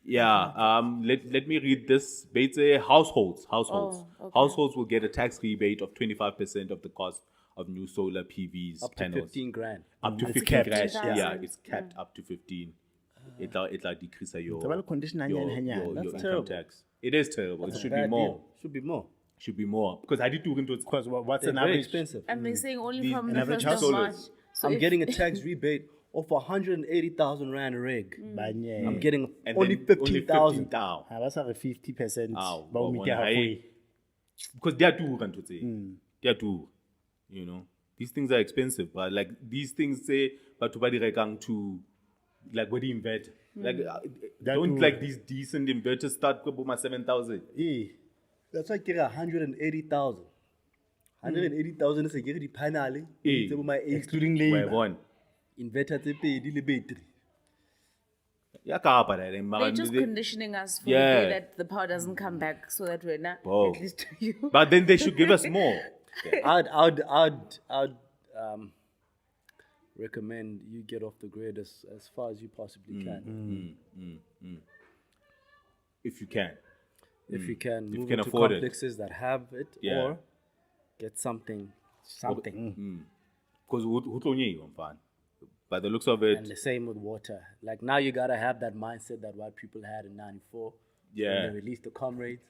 S2: let me read this. Bete households
S5: Oh, okay.
S2: households will get a tax rebate of 25% of the cost of new solar PVs
S1: Up to
S2: panels.
S1: 15 grand.
S2: Up to
S3: It's
S2: 15
S3: capped.
S2: grand.
S5: 15,000.
S2: Yeah, it's capped up to 15. It'll decrease your
S3: Double condition hanyane hanyane.
S2: your
S1: That's
S2: income
S1: terrible.
S2: tax. It is terrible. It should be
S1: Bad
S2: more.
S1: deal. Should be more.
S2: Should be more because I did do into
S3: Because what's
S1: They're
S3: an
S1: very
S3: average?
S1: expensive.
S5: And they're saying only
S2: These-
S5: from
S3: an
S5: the
S3: average
S5: 1st of
S2: household.
S5: March. So
S1: I'm
S5: if-
S1: getting a tax rebate of 180,000 rand a rig.
S3: Banye.
S1: I'm getting
S2: and
S1: only
S2: then
S1: 15,000.
S2: down.
S3: Ha ba sa re 50%.
S2: Ow,
S3: Ba o
S2: well,
S3: meet
S2: when
S3: halfway.
S2: Because they are too to say. They are too. You know, these things are expensive, but like these things say, but to buy the rekang to like what do you invest? Like
S3: That
S2: don't
S3: too.
S2: like these decent inverters start with my 7,000.
S3: Eh.
S1: That's why I get 180,000. 180,000 is a get the panel.
S2: Eh.
S1: My
S3: Excluding
S2: Where
S3: labor.
S2: one?
S1: inverter tse pedi le battery.
S2: Yeah, kapa that.
S5: they're just conditioning us for
S2: Yeah.
S5: the day that the power doesn't come back so that we're not
S2: Whoa.
S5: at least to you.
S2: But then they should give us more.
S1: I'd recommend you get off the grid as far as you possibly can.
S2: If you can.
S1: If you can,
S2: you
S1: move
S2: can
S1: into
S2: afford it.
S1: complexes that have it,
S2: Yeah.
S1: or get something.
S2: Because I'm fine. By the looks of it,
S1: And the same with water. Like now you gotta have that mindset that white people had in '94.
S2: Yeah.
S1: When they released the comrades.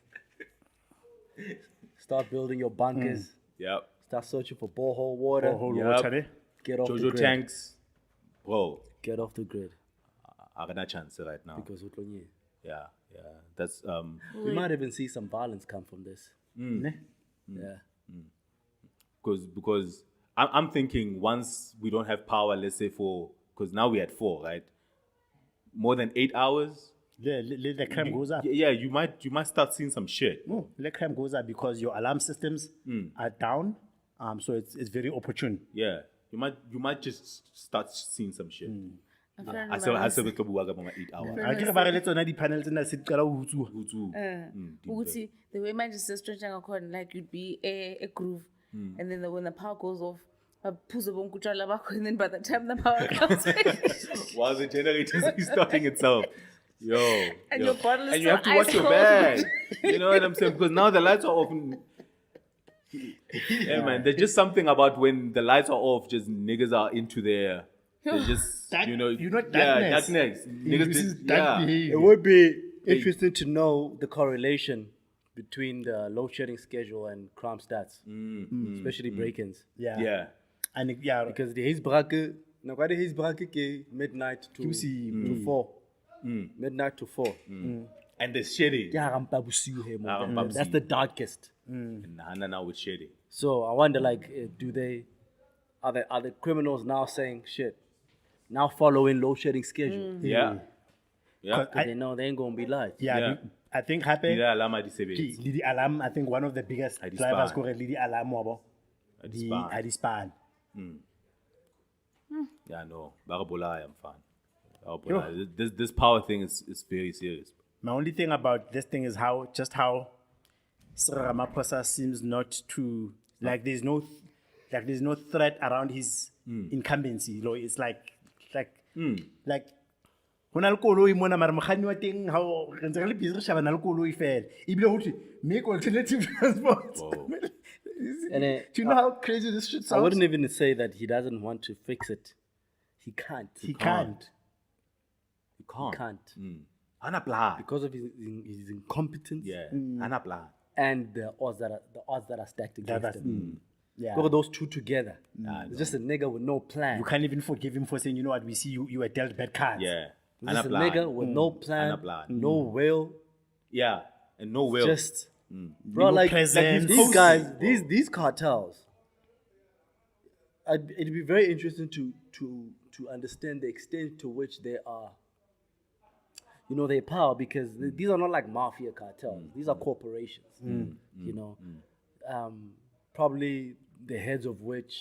S1: Start building your bunkers.
S2: yeah.
S1: Start searching for borehole water.
S3: Whole
S2: Yep.
S3: water there.
S1: Get off the
S2: Jojo
S1: grid.
S2: tanks, bro,
S1: Get off the grid.
S2: I got a chance right now.
S1: Because utlonye.
S2: Yeah. That's
S1: We might even see some violence come from this.
S3: Ne?
S1: Yeah.
S2: because I'm thinking once we don't have power, let's say because now we had 4, right? More than 8 hours.
S3: The crime goes up.
S2: Yeah, you might start seeing some shit.
S3: No, the crime goes up because your alarm systems are down. So it's very opportune.
S2: Yeah, you might just start seeing some shit.
S5: A friend
S2: I
S5: of
S2: still
S5: mine
S2: have
S5: was-
S2: 8 hours.
S3: I think about it on the panels and I said, "Kala ho utsuwa."
S5: Ukuthi the way manje sisestretching akhona, like you'd be a groove, and then when the power goes off, baphuze bonke utshwala bakho, and then by the time the power comes back,
S2: While the generator is restarting itself. Yo.
S5: And your bottle is
S2: and you have to
S5: still
S2: watch
S5: ice
S2: your
S5: cold.
S2: bag. You know what I'm saying? Because now the lights are off. Yeah, man. There's just something about when the lights are off, just niggas are into their. They're just,
S3: Dark-
S2: you know.
S3: you know
S2: Yeah,
S3: darkness.
S2: darkness. Niggas
S3: This is
S2: just,
S3: dark
S2: yeah.
S3: behavior.
S1: It would be interesting to know the correlation between the load shedding schedule and crime stats, especially break-ins.
S3: Yeah.
S2: Yeah.
S3: And yeah,
S1: Because the Hisbrake, the Hisbrake ke midnight to
S3: Bosiu.
S1: 4. Midnight to 4.
S2: And the shading.
S1: Yeah, rampa bosiu he mo.
S2: Ah, rampa
S1: That's
S2: bosiu.
S1: the darkest.
S2: And Hana now with shading.
S1: So I wonder, like, are the criminals now saying shit? Now following load shedding schedule.
S2: Yeah. Yeah.
S1: Because they know they ain't gonna be light.
S3: yeah,
S2: Yeah.
S3: I think happen.
S2: Yeah, alarm di sebetsa.
S3: Lidi alarm, I think one of the biggest
S2: Ha di
S3: drivers
S2: span.
S3: go Lidi alarm wabo.
S2: Ha di span.
S3: Di span.
S2: Yeah, no. Barabolaya, I'm fine. Barabolaya. This power thing is very serious.
S3: My only thing about this thing is how Cyril Ramaphosa seems not to like. There's no threat around his incumbency. You know, it's like. Ho na le koloi mona mara mokganni wa teng ha o re ntse re le busy re shebana le koloi fela ebile ho thwe make alternative transport.
S1: And
S3: Do you know how crazy this shit
S1: I
S3: sounds?
S1: wouldn't even say that he doesn't want to fix it. He can't.
S3: He can't.
S2: You can't.
S1: Can't.
S2: Hana plan.
S1: because of his incompetence.
S2: Yeah. Hana plan.
S1: And the odds that are stacked against
S3: That's-
S1: him.
S3: Yeah.
S1: Look at those two together.
S2: I
S1: It's just a nigga with no plan.
S3: You can't even forgive him for saying, you know what, we see you were dealt bad cards.
S2: Yeah.
S1: It's just a nigga with no plan,
S2: plan.
S1: no will.
S2: Yeah. And no will.
S1: Just bro,
S3: No
S1: like
S3: presence.
S1: these guys, these cartels. It'd be very interesting to understand the extent to which they are. You know, their power, because these are not like mafia cartels. These are corporations. You know, probably the heads of which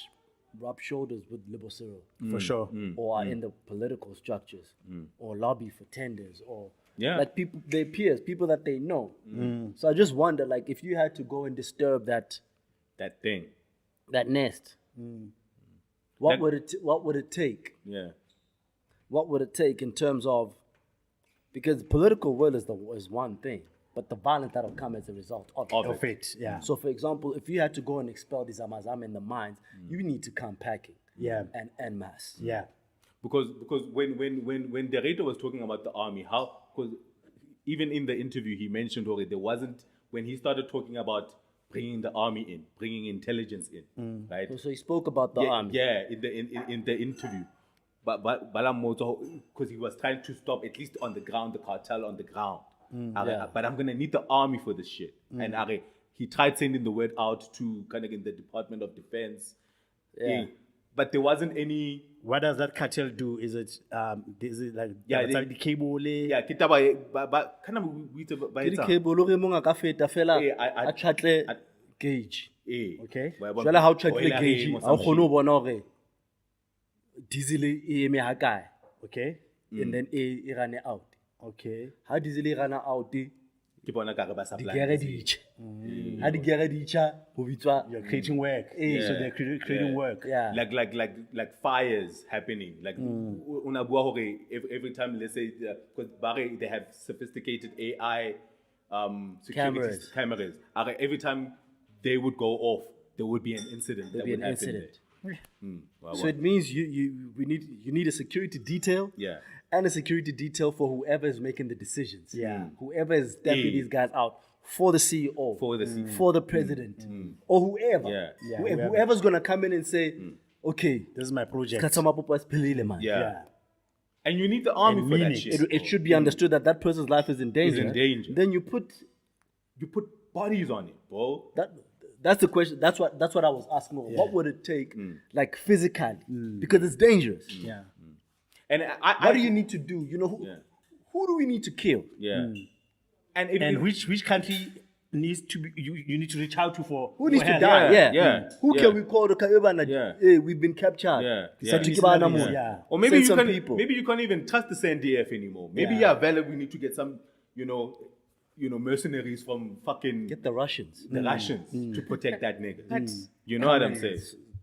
S1: rub shoulders with Libo Cyril,
S3: For sure.
S1: or are in the political structures, or lobby for tenders, or
S2: Yeah.
S1: like people, their peers, people that they know. So I just wonder, like, if you had to go and disturb that
S2: thing.
S1: nest, what
S2: That-
S1: would it take?
S2: Yeah.
S1: What would it take in terms of, because political will is one thing, but the violence that'll come as a result of it.
S3: Of it, yeah.
S1: So, for example, if you had to go and expel these Amazam in the mines, you need to come packing.
S3: Yeah.
S1: And en masse.
S3: Yeah.
S2: Because when De Ryter was talking about the army, because even in the interview he mentioned already, there wasn't, when he started talking about bringing the army in, bringing intelligence in, right?
S1: So he spoke about the army.
S2: Yeah, in the interview. But because he was trying to stop, at least on the ground, the cartel on the ground.
S1: Yeah.
S2: But I'm gonna need the army for this shit. And he tried sending the word out to kind of in the Department of Defense.
S1: Yeah.
S2: But there wasn't any.
S3: What does that cartel do? Is it like
S2: Yeah,
S3: it's
S2: they-
S3: like the cable?
S2: Yeah, kita ba kind of we
S1: Ke di-cable, le hore mong a ka feta fela,
S2: Eh,
S1: a tjhatle gauge.
S3: Okay.
S1: Jwale ha o tjhatlile gauge, ha o kgone ho bona hore diesel e eme ha kae,
S3: Okay.
S1: and then e run out.
S3: Okay.
S1: Ha diesel e run out,
S2: ke bona ka re ba supply.
S1: di-gear di tjha. Ha di-gear di tjha, ho bitswa
S3: You're creating work.
S1: Yeah.
S3: So they're creating work.
S1: yeah.
S2: Like fires happening. Like una bua hore every time, let's say, because they have sophisticated AI security cameras. Every time they would go off, there would be an incident.
S1: There'd
S2: that
S1: be
S2: would
S1: an
S2: happen
S1: incident.
S2: there.
S1: So it means you need a security detail.
S2: Yeah.
S1: And a security detail for whoever is making the decisions.
S3: Yeah.
S1: Whoever is stamping
S2: Yeah.
S1: these guys out for the CEO,
S2: For the CEO.
S1: for the president, or whoever.
S2: Yeah.
S3: Yeah,
S1: Whoever's gonna come in and say, okay,
S3: This is my project.
S1: Katsama Popo is pelile, man.
S2: Yeah.
S3: Yeah.
S2: And you need the army
S3: And
S2: for
S3: mean
S2: that
S3: it.
S2: shit.
S1: It should be understood that that person's life is in danger.
S2: in danger.
S1: Then you put
S2: You put bodies on it, bro.
S1: that. That's the question. That's what I was asking. What would it take, like physically, because it's dangerous.
S3: Yeah.
S2: And
S1: What do you need to do? You know, who do we need to kill?
S2: Yeah. And
S3: And which country needs to be you need to reach out to for
S1: Who needs
S3: for
S1: to
S3: help?
S1: die?
S2: Yeah,
S1: Yeah.
S2: yeah,
S1: Who
S2: yeah.
S1: can we call the Kayobana?
S2: Yeah.
S1: Hey, we've been captured.
S2: Yeah, yeah.
S1: Sathi ke bana mona.
S3: Yeah.
S2: Or maybe
S1: Send
S2: you
S1: some
S2: can
S1: people.
S2: maybe you can't even trust the SANDF anymore. Maybe
S3: Yeah.
S2: we need to get some, mercenaries from fucking
S1: Get the Russians.
S2: the Russians to protect that nigga. You know what I'm saying?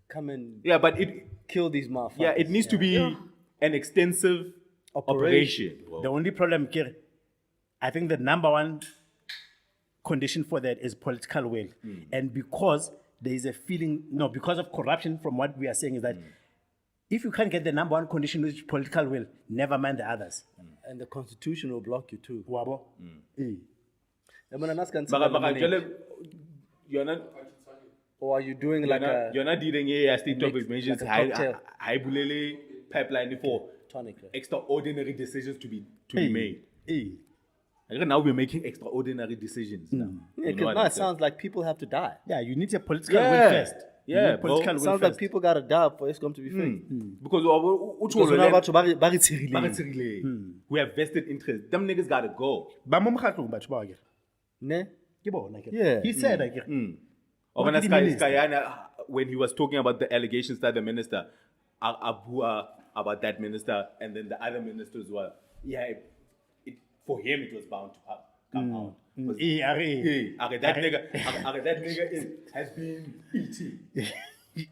S1: Come and
S2: Yeah, but
S1: kill these motherfuckers.
S2: yeah, it needs to be an extensive operation. bro.
S3: The only problem, Kir, I think the number one condition for that is political will. And because there is a feeling, because of corruption, from what we are saying, is that if you can't get the number one condition, which is political will, never mind the others.
S1: And the constitution will block you too.
S3: Wabo? Eh.
S1: Yabona naska ntse
S2: Mara-
S1: ngale
S2: mara,
S1: money.
S2: jwale, You're not
S1: Or are you doing like
S2: you're not dealing here as state of
S1: Like-
S2: emergency.
S1: like a cocktail.
S2: High bulele pipeline for
S1: tonic?
S2: extraordinary decisions to be made.
S3: Eh.
S2: Now we're making extraordinary decisions now.
S1: Yeah,
S2: You know
S1: because
S2: what
S1: now
S2: I'm
S1: it
S2: saying?
S1: sounds like people have to die.
S3: Yeah, you need a political
S2: Yeah.
S3: will first. You
S2: Yeah,
S3: need
S2: bro.
S3: political
S1: It
S3: will
S1: sounds like
S3: first.
S1: people gotta die for Eskom to be free.
S2: Because
S1: Because now batho ba re tshegileng.
S2: we have vested interest. Them niggas gotta go.
S3: Ba mo mokgatlong batho bao akere.
S1: Ne?
S3: Ke bona akere.
S1: Yeah.
S3: He said akere.
S2: Or
S3: What
S2: when
S3: did he mean?
S2: when he was talking about the allegations that the minister, Abua, about that minister, and then the other ministers were, for him it was bound to come out. Was-
S3: Eh, are-
S2: Hey, that nigga has been eating.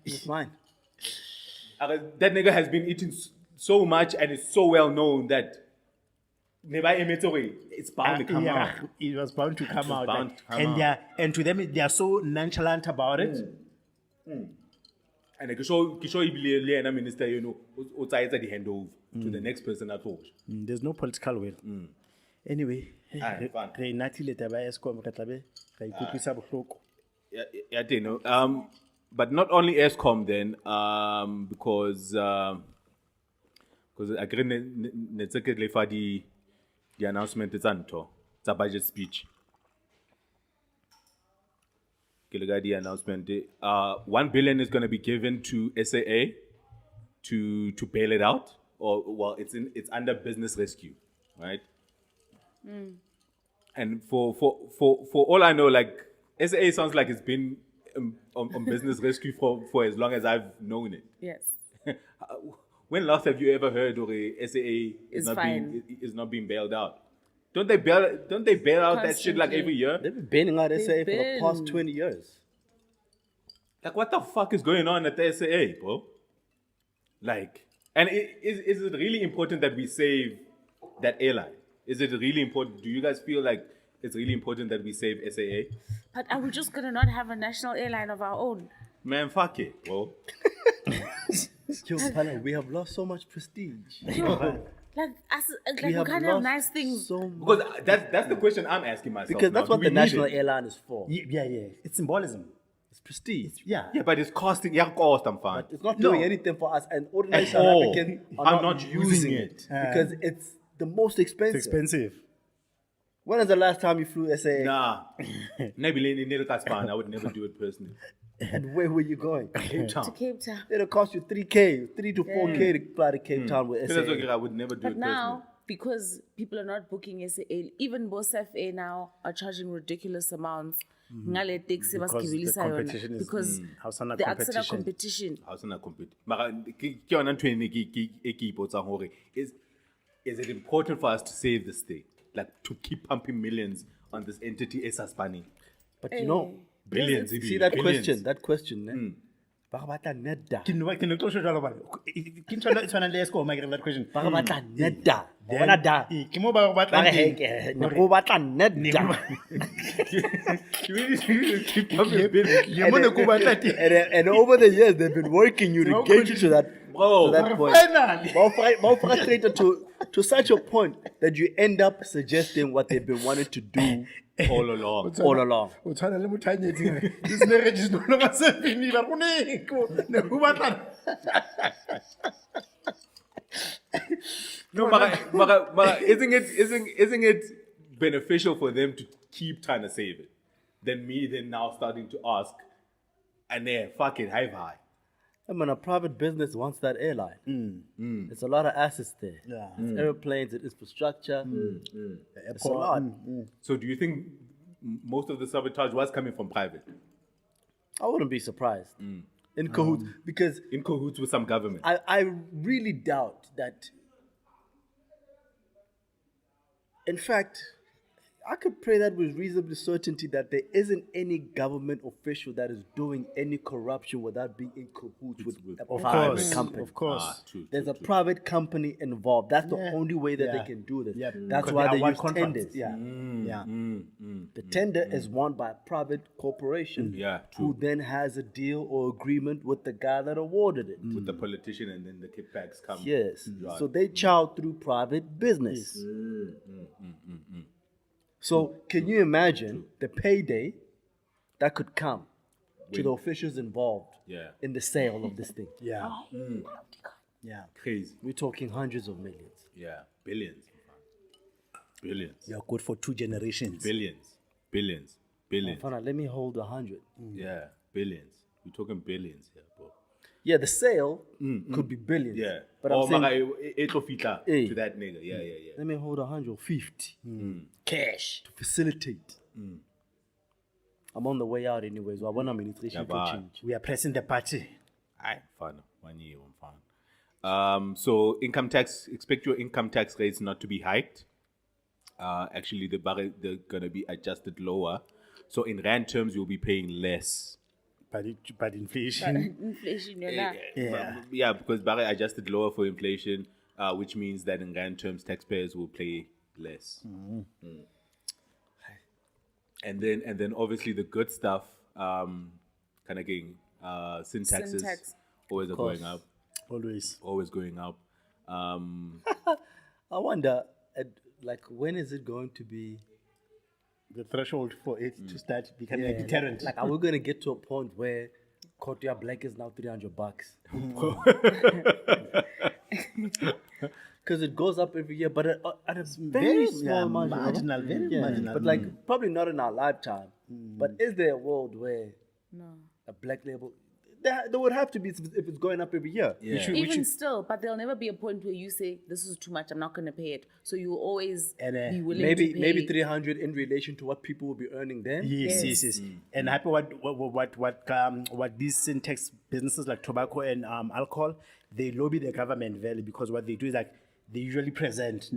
S1: It's fine.
S2: That nigga has been eating so much and it's so well known that it's bound to come
S3: Yeah,
S2: out.
S3: it was bound to come out.
S2: bound
S3: like,
S2: to come
S3: and
S2: out.
S3: and to them they are so nonchalant about it.
S2: And Kisho Ibile minister, o tsayetsa the handover to the next person at all.
S3: There's no political will. Anyway,
S2: Aye, fun.
S3: re nathile taba ya Eskom re tla be ra ikutlwisa bohloko.
S2: Yeah, you know. But not only Eskom then, because I agree ne for the announcement is anto. It's a budget speech. The announcement. 1 billion is going to be given to SAA to bail it out, or well, it's under business rescue, right? And for all I know, like SAA sounds like it's been on business rescue for as long as I've known it.
S5: Yes.
S2: When last have you ever heard or a SAA
S5: It's fine.
S2: is not being bailed out? Don't they bail out that shit like
S5: Constantly.
S2: every year?
S1: They've been bailing out SAA for the
S5: been.
S1: past 20 years.
S2: Like what the fuck is going on at the SAA, bro? Like, and is it really important that we save that airline? Is it really important? Do you guys feel like it's really important that we save SAA?
S5: But are we just gonna not have a national airline of our own?
S2: Man, fuck it, bro.
S1: Yo, Pala, we have lost so much prestige.
S5: Like us, like we can't have nice things.
S1: So much.
S2: Because that's the question I'm asking myself.
S1: Because that's
S2: now.
S1: what
S2: Do
S1: the
S2: we need
S1: national
S2: it?
S1: airline is for.
S3: Yeah. It's symbolism.
S1: It's prestige.
S3: Yeah.
S2: Yeah, but it's costing. Yeah, cost. I'm fine.
S1: But it's not
S3: No.
S1: doing anything for us. And ordinary
S2: At
S1: South
S2: all.
S1: Africans are
S2: I'm
S1: not
S2: not
S1: using
S2: using
S1: it.
S2: it.
S1: Because it's the most expensive.
S3: It's expensive.
S1: When is the last time you flew SAA?
S2: Nah, maybe I would never do it personally.
S1: And where were you going?
S2: Cape
S5: To
S2: Town.
S5: Cape Town.
S1: It'll cost you 3 to 4K to fly to Cape Town with
S2: That's
S1: SAA.
S2: okay, I would never do
S5: But
S2: it
S5: now, because people are not booking SAA, even Bosaf A now are charging ridiculous amounts. Ngale taxi
S3: Because
S5: basigibelisa
S3: the
S5: yona.
S3: competition is-
S5: Because
S3: Hausana
S5: the Aksana
S3: competition.
S5: competition.
S2: personally. How soon I compete? Mara, ke yona ntho ene ke ipotsang hore, is it important for us to save the state? Like to keep pumping millions on this entity Esasbani?
S1: But you know,
S2: Billions.
S1: you
S2: Ibi,
S1: see that
S2: billions.
S1: question, ne? Ba re batla net da.
S3: Ke no tlo jwalo bana. Ke ntshwana e tshwana le Eskom I get that question.
S1: Ba re batla net da. Ba bona da.
S3: Ke mo ba
S1: Ba
S3: batlang
S1: re
S3: teng.
S1: heke, ne go batla net da.
S2: You really keep pumping billions.
S3: Ye mo ne ko batla teng.
S1: And over the years, they've been working you to get you to that,
S2: Bro,
S1: to that point.
S3: Finally.
S1: More frustrated to such a point that you end up suggesting what they've been wanting to do
S2: all along.
S1: all along.
S3: O tshwana le motho a nyetseng. This marriage is no longer serving ba rone ko ne go batla.
S2: No, but isn't it beneficial for them to keep trying to save it? Than me then now starting to ask, and then fuck it, high.
S1: I mean, a private business wants that airline. It's a lot of assets there.
S3: Yeah.
S1: It's airplanes, it's infrastructure. It's a lot.
S2: So do you think most of the sabotage was coming from private?
S1: I wouldn't be surprised. In cahoots, because
S2: In cahoots with some government?
S1: I really doubt that. In fact, I could pray that with reasonable certainty that there isn't any government official that is doing any corruption without being in cahoots with a
S3: Of
S1: private
S3: course.
S1: company.
S3: Of course.
S2: True.
S1: There's a private company involved. That's the
S3: Yeah.
S1: only way that
S3: Yeah.
S1: they can do this.
S3: Yeah.
S1: That's
S3: Because
S1: why
S3: they
S1: they
S3: are
S1: use
S3: one contract.
S1: tenders.
S3: Yeah. Yeah.
S1: The tender is won by a private corporation
S2: Yeah,
S1: who
S2: true.
S1: then has a deal or agreement with the guy that awarded it.
S2: With the politician and then the kickbacks come.
S1: Yes.
S2: Right.
S1: So they chow through private business. So can you imagine the payday that could come to the officials involved
S2: Yeah.
S1: in the sale of this thing?
S3: Yeah. Yeah.
S2: Crazy.
S1: We're talking hundreds of millions.
S2: Yeah. Billions. Billions.
S3: You're good for 2 generations.
S2: Billions.
S1: Fana, let me hold 100.
S2: Yeah. Billions. We're talking billions here, bro.
S1: Yeah, the sale could be billions.
S2: Yeah.
S1: But I'm saying,
S2: it fitla
S1: Eh.
S2: to that nigga. Yeah.
S1: let me hold 150
S3: Cash.
S1: to facilitate. I'm on the way out anyways. I want administration
S2: Yeah,
S1: to
S2: but-
S1: change.
S3: We are pressing the party.
S2: Aye, fine. 1 year, I'm fine. So income tax, expect your income tax rates not to be hiked. Actually, they're gonna be adjusted lower. So in rand terms, you'll be paying less.
S3: But inflation.
S5: Inflation, you're not.
S2: Yeah, because Barry adjusted lower for inflation, which means that in rand terms, taxpayers will pay less. And then obviously the good stuff, kind of getting syntaxes
S5: Syntax.
S2: always are going up,
S3: Always.
S2: always going up.
S1: I wonder, like when is it going to be?
S3: The threshold for it to start becoming a deterrent.
S1: Like, are we going to get to a point where Kotia Black is now $300? Because it goes up every year, but at a very small marginal.
S3: Very marginal.
S1: But like probably not in our lifetime. But is there a world where a black label? There would have to be if it's going up every year.
S2: Yeah.
S5: Even still, but there'll never be a point where you say, this is too much, I'm not going to pay it. So you will always be willing to pay.
S1: Maybe 300 in relation to what people will be earning then.
S3: Yes. And happy what these syntax businesses like tobacco and alcohol, they lobby the government very, because what they do is like they usually present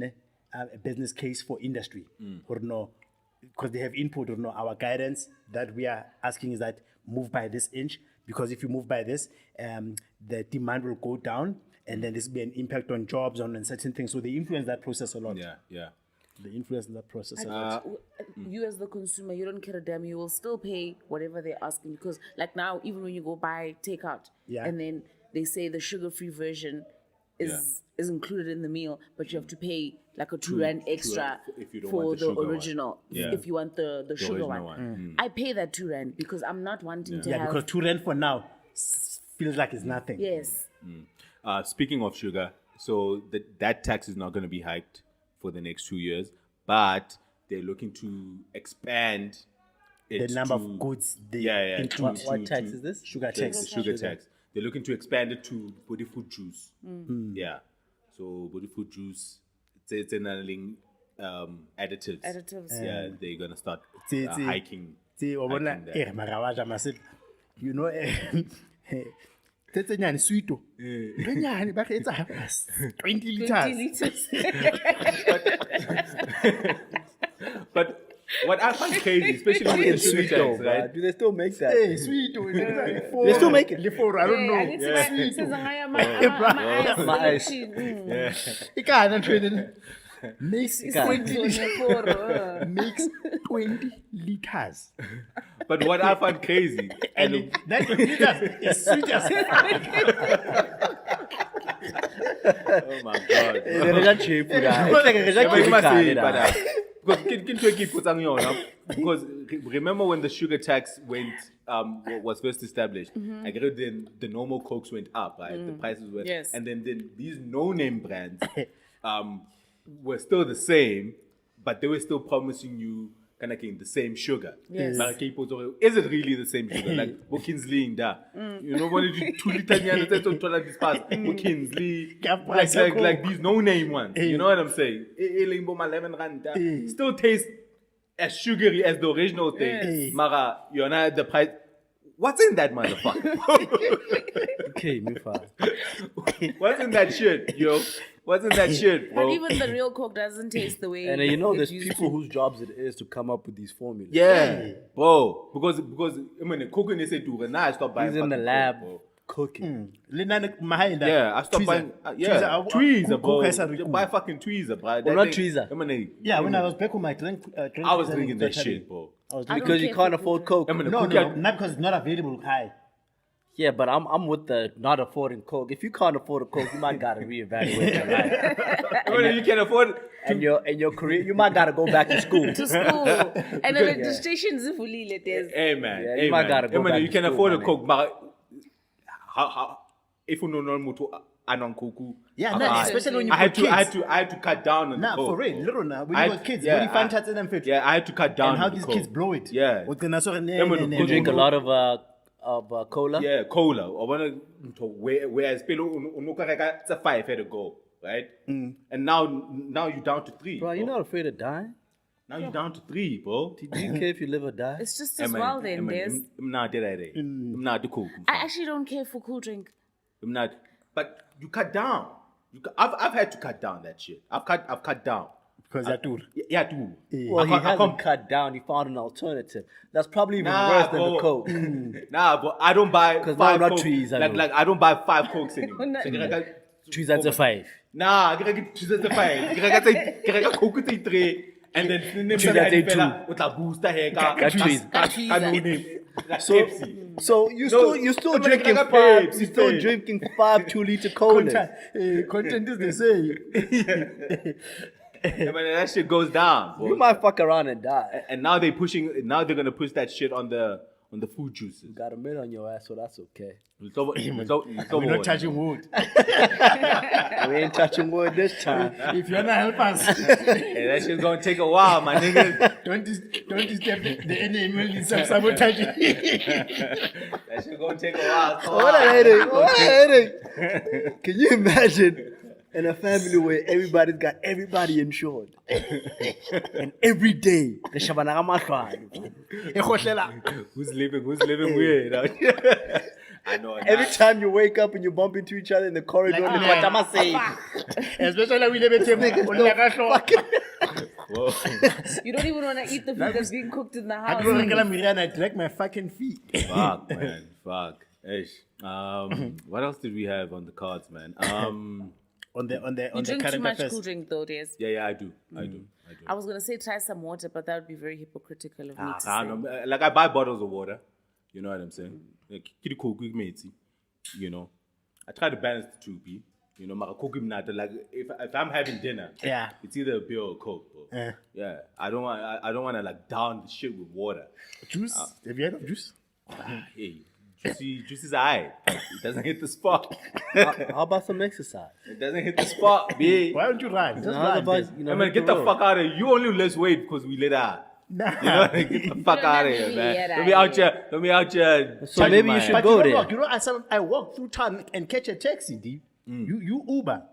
S3: a business case for industry or no, because they have input or no. Our guidance that we are asking is that move by this inch, because if you move by this, the demand will go down, and then this will be an impact on jobs and certain things. So they influence that process a lot.
S2: Yeah.
S3: They influence that process a lot.
S5: You as the consumer, you don't care a damn. You will still pay whatever they're asking, because like now, even when you go buy takeout, and then they say the sugar-free version is included in the meal, but you have to pay like a R2 extra
S2: if you don't
S5: for
S2: want the
S5: the
S2: sugar one.
S5: original.
S2: Yeah.
S5: If you want the sugar
S2: original
S5: one. I pay that R2 because I'm not wanting to have.
S3: Because $2 for now feels like it's nothing.
S5: Yes.
S2: Speaking of sugar, so that tax is not going to be hiked for the next 2 years, but they're looking to expand
S3: The
S2: it
S3: number
S2: to,
S3: of goods they
S2: yeah.
S3: include.
S1: What tax is this?
S3: Sugar
S2: the
S3: tax.
S2: sugar tax. They're looking to expand it to body food juice. Yeah. So body food juice, it's another additives. Yeah, they're gonna start hiking.
S3: See,
S2: that.
S3: Marawaja must you know, that's sweet. 20 liters.
S2: But what I find crazy, especially with the sugar tax, right?
S1: Do they still make that?
S3: Hey, sweet.
S1: They still make it.
S3: I don't know. Makes 20 liters.
S2: But what I find crazy,
S3: And that 20 liters is sweet as
S2: oh my god. Because remember when the sugar tax was first established, I get then the normal Cokes went up, right? The prices went, and then these no-name brands were still the same, but they were still promising you kind of the same sugar.
S5: Yes.
S2: Like, is it really the same sugar? Like Kinsley in that. You know, when you 2 liters like these no-name ones. You know what I'm saying? Still taste as sugary as the original thing. Mara, you're not the price. What's in that motherfucker?
S1: Okay, Mufa.
S2: What's in that shit, yo? What's in that shit, bro?
S5: But even the real Coke doesn't taste the way.
S1: And you know, there's
S5: it used
S1: people
S5: to.
S1: whose jobs it is to come up with these formulas.
S2: Yeah, bro. Because I mean, the Coke in say to now I stop buying.
S1: He's in the
S2: fucking
S1: lab
S2: Coke, bro.
S1: cooking.
S2: Yeah, I stopped buying. Tweezer, bro. You buy fucking Tweezer, bro.
S1: Well, not Tweezer.
S3: Yeah, when I was back home, I drank.
S2: I was drinking that shit, bro.
S1: Because you can't afford Coke.
S2: I mean,
S3: No, not because it's not available high.
S1: Yeah, but I'm with the not affording Coke. If you can't afford a Coke, you might gotta reevaluate your life.
S2: I mean, you can afford.
S1: And your career, you might gotta go back to school.
S5: To school. And the registrations if we
S2: Hey man,
S1: Yeah,
S2: hey
S1: you might
S2: man.
S1: gotta go back
S2: You
S1: to
S2: can
S1: school,
S2: afford a
S1: man.
S2: Coke, but how if you know no moto anon Coke.
S3: Yeah, no, especially when you
S2: I had
S3: got
S2: to
S3: kids.
S2: I had to cut down on the
S3: Nah,
S2: Coke.
S3: for real,
S2: bro.
S3: little now. When
S2: I
S3: you
S2: had-
S3: got kids,
S2: yeah,
S3: when you find chats in them fit.
S2: Yeah, I had to cut down
S3: And how
S2: on the
S3: these
S2: Coke.
S3: kids blow it.
S2: Yeah.
S3: What can I say?
S1: You drink a lot of cola.
S2: Yeah, cola. I want to whereas it's a 5 had to go, right? And now you're down to 3.
S1: Bro, you're not afraid of dying?
S2: Now you're down to 3, bro.
S1: Do you care if you live or die?
S5: It's just as well then, there's.
S2: I'm not there. I'm not the Coke.
S5: I actually don't care for cool drink.
S2: I'm not. But you cut down. I've had to cut down that shit. I've cut down.
S3: Because they're too.
S2: Yeah, too.
S1: Well, he hasn't cut down. He found an alternative. That's probably even worse than the Coke.
S2: Nah, but I don't buy
S1: 'Cause
S2: 5
S1: now not
S2: Cokes.
S1: trees, I know.
S2: Like I don't buy 5 Cokes anymore.
S1: Trees, that's a 5.
S2: Nah, I get trees at the 5. I get Coke at 3. And then
S1: Trees at a 2.
S2: with a booster here.
S1: That's trees.
S2: So
S1: So you still
S2: I'm
S1: drinking
S2: like a
S1: 5?
S2: Pepsi,
S1: You still
S2: Pepsi.
S1: drinking 5 2-liter colas?
S3: Content is the same.
S2: Yeah, man, that shit goes down.
S1: You
S2: Bro.
S1: might fuck around and die.
S2: And now they're gonna push that shit on the food juices.
S1: Got a minute on your ass, so that's okay.
S3: We're not touching wood.
S1: We ain't touching wood this time.
S3: If you wanna help us,
S2: Hey, that shit's gonna take a while, my nigga.
S3: don't disturb the enemy in sabotaging.
S2: That shit gonna take a while.
S1: What a headache! What a headache! Can you imagine in a family where everybody's got everybody insured, and every day they shabana ka mahlwana.
S2: Who's living weird? I know.
S1: Every time you wake up and you bump into each other in the corridor,
S3: Like,
S1: what am I saying?
S3: Especially we live in
S2: Whoa.
S5: You don't even want to eat the food that's being cooked in the
S3: I
S5: house.
S3: go and I drag my fucking feet.
S2: Fuck, man. Fuck. Ish. What else did we have on the cards, man?
S3: On the
S5: You drink too
S3: current
S5: much
S3: affairs.
S5: cool drink though, Des.
S2: Yeah, I do.
S5: I was gonna say try some water, but that would be very hypocritical of me to
S2: I
S5: say.
S2: don't know. Like I buy bottles of water. You know what I'm saying? Like, kitty coke with matey. You know, I try to balance the two, P. You know, my coke like if I'm having dinner,
S3: Yeah.
S2: it's either a beer or Coke, bro. Yeah, I don't want to like down the shit with water.
S3: Juice? Have you heard of juice?
S2: Hey, juice is alright. It doesn't hit the spot.
S1: How about some exercise?
S2: It doesn't hit the spot, B.
S3: Why don't you run? Just
S1: No,
S3: run.
S1: otherwise,
S3: then.
S1: you know,
S2: I mean,
S1: hit
S2: get the
S1: road.
S2: fuck out of here. You only lose weight because we lit out.
S3: Nah.
S2: You know, get the fuck out of here,
S5: really
S2: man.
S5: get
S2: Don't be out here. Don't be out here.
S1: So
S2: touching
S1: maybe
S2: my
S1: you should
S2: hand.
S3: But
S1: go
S3: you
S1: there.
S3: don't walk. You know, I walk through town and catch a taxi, D. You Uber.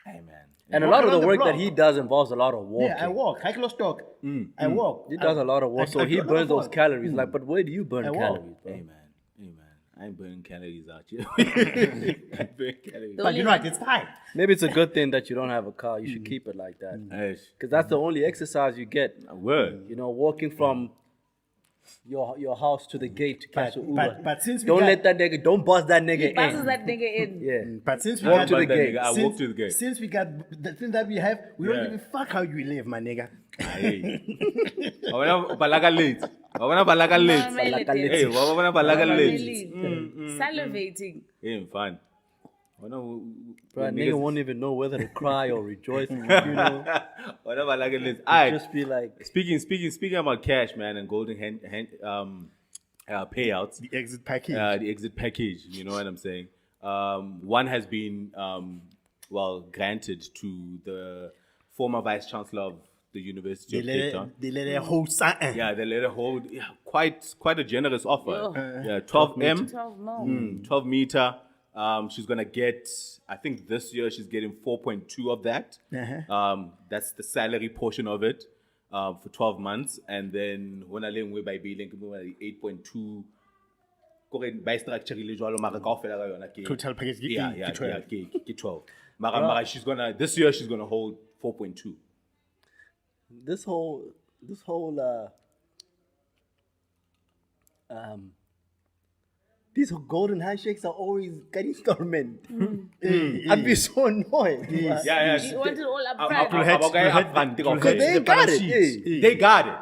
S2: Hey, man.
S1: And a
S3: Walk
S1: lot of the
S3: around the
S1: work that
S3: block.
S1: he does involves a lot of walking.
S3: Yeah, I walk. High class stock. I walk.
S1: He does a lot of work, so he burns those calories. Like, but where do you burn
S3: I walk.
S1: calories, bro?
S2: Hey, man. I ain't burning calories out here. I burn calories.
S3: But you know what? It's fine.
S1: Maybe it's a good thing that you don't have a car. You should keep it like that.
S2: Hey,
S1: Because that's the only exercise you get.
S2: word.
S1: You know, walking from your house to the gate to catch an Uber.
S3: But since we
S1: Don't
S3: got,
S1: let that nigga, don't buzz that nigga
S5: He passes
S1: in.
S5: that nigga in.
S1: Yeah.
S3: but since we
S1: Walk
S3: got
S1: to the
S2: That
S1: gate.
S2: nigga, I walk to the gate.
S3: Since we got the thing that we have, we don't
S2: Yeah.
S3: give a fuck how you live, my nigga.
S2: Hey. Wabona balaga late. Wabona balaga late.
S5: Mama
S2: Hey, wabona balaga late.
S5: Salivating.
S2: Ain't fun. Wabona
S1: Bro, a nigga won't even know whether to cry or rejoice. You know,
S2: Wabona balaga late. Alright.
S1: just be like,
S2: Speaking about cash, man, and golden payouts.
S3: The exit package.
S2: The exit package. You know what I'm saying? One has been granted to the former vice-chancellor of the University of Cape Town.
S3: They let it hold something.
S2: Yeah, they let her hold quite a generous offer. Yeah, 12 M,
S5: 12 more.
S2: 12 meter. She's gonna get, I think this year she's getting 4.2 of that. That's the salary portion of it for 12 months, and then when I live by billing 8.2. By structure,
S3: Total package.
S2: yeah,
S3: 12.
S2: get 12. Mara, this year she's gonna hold 4.2.
S1: this whole these golden handshakes are always getting dormant. I'd be so annoyed.
S2: Yeah.
S5: You want it all up front.
S1: Because they got it. Yeah.
S2: They got it.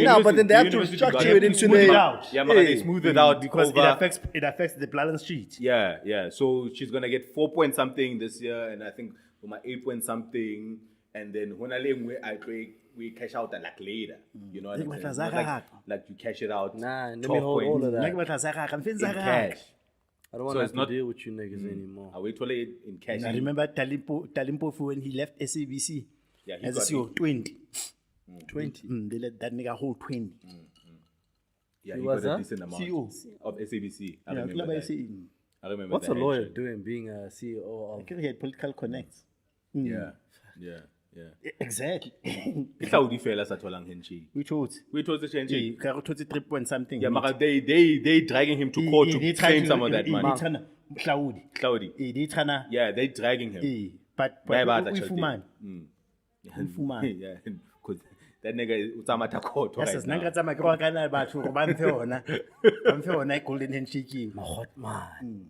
S1: No, but then they have to structure it into
S3: smooth it
S1: the.
S3: out.
S2: Yeah, man, they smooth it out
S3: Because
S2: over.
S3: it affects the balance sheet.
S2: Yeah. So she's gonna get 4 point something this year, and I think for my 8 point something, and then when I leave, we cash out that like later. You know what I'm saying? Not like you cash it out.
S1: Nah, let me
S2: 12
S1: hold all of
S2: points
S1: that.
S2: in cash.
S1: I don't want
S2: So
S1: to
S2: it's
S1: have
S2: not-
S1: to deal with you niggas anymore.
S2: I wait till it in cash.
S3: I remember Talimpo when he left SABC
S2: Yeah, he
S3: as a
S2: got
S3: CEO, 20.
S1: 20.
S3: They let that nigga hold 20.
S2: Yeah,
S1: He
S2: he
S1: was
S2: got a
S1: a
S2: decent amount
S3: CEO.
S2: of SABC. I
S3: Yeah,
S2: remember
S3: club
S2: that.
S3: SAE.
S2: I remember
S1: What's
S2: that
S1: a lawyer
S2: handshake.
S1: doing being a CEO
S3: I
S1: of?
S3: think he had political connects.
S2: Yeah.
S3: Exactly.
S2: Ke Saudi fela sa tholang handshake.
S3: Which was?
S2: We told the handshake.
S3: He got 3 point something.
S2: Yeah, mara they dragging him to court to claim some of that money. Cloudy. Yeah, they dragging him.
S3: But
S2: Bye bye,
S3: we
S2: that's
S3: fuman.
S2: Ufumane. Yeah, because that nigga utamata court
S3: Yes,
S2: right
S3: nanga
S2: now.
S3: tsama ke wa kana batho go ba mfe ona golden handshake.
S1: Hot man.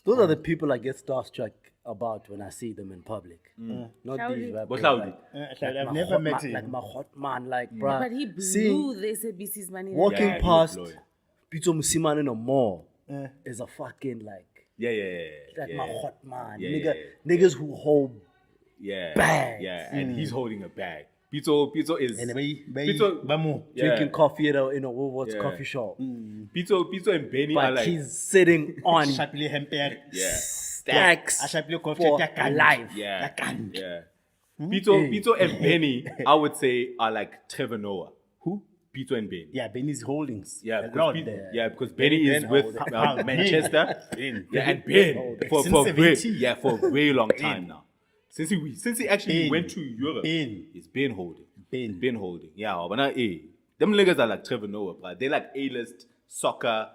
S1: Those are the people I get starstruck about when I see them in public. Not these rappers.
S2: But Cloudy.
S3: I've never met him.
S1: Like my hot man, like bruh.
S5: But he blew
S1: seeing-
S5: the SABC's money.
S1: walking
S2: Yeah, he
S1: past
S2: was loyal.
S1: Pito Musiman in a mall is a fucking like
S2: Yeah.
S1: my hot man.
S2: Yeah,
S1: Nigga,
S2: yeah,
S1: niggas who hold
S2: Yeah.
S1: Bags.
S2: Yeah, and he's holding a bag. Pito is
S3: And
S2: Pito-
S3: Bamu.
S2: Yeah.
S1: Drinking coffee at a Woolworth's
S2: Yeah.
S1: coffee shop.
S2: Pito and Benny are
S1: But
S2: like
S1: he's sitting on
S3: Sharply hemper.
S2: yeah.
S1: stacks
S3: Sharply
S1: for
S3: coffee.
S1: life.
S2: Yeah.
S3: Yakand.
S2: Yeah. Pito and Benny, I would say, are like Trevor Noah.
S3: Who?
S2: Pito and Benny.
S3: Yeah, Benny's holdings.
S2: Yeah,
S3: a
S2: because
S3: lot
S2: Pe-
S3: there.
S2: yeah, because Benny is
S3: Ben
S2: with
S3: Ben.
S2: Manchester.
S3: Ben.
S2: Yeah, and Ben for
S3: Since
S2: a very,
S3: 17.
S2: yeah, for a very long time now. Since he actually
S3: Ben.
S2: went to Europe,
S3: Ben.
S2: he's been holding.
S3: Ben.
S2: Been holding. Yeah, but now them niggas are like Trevor Noah, but they like A-list soccer.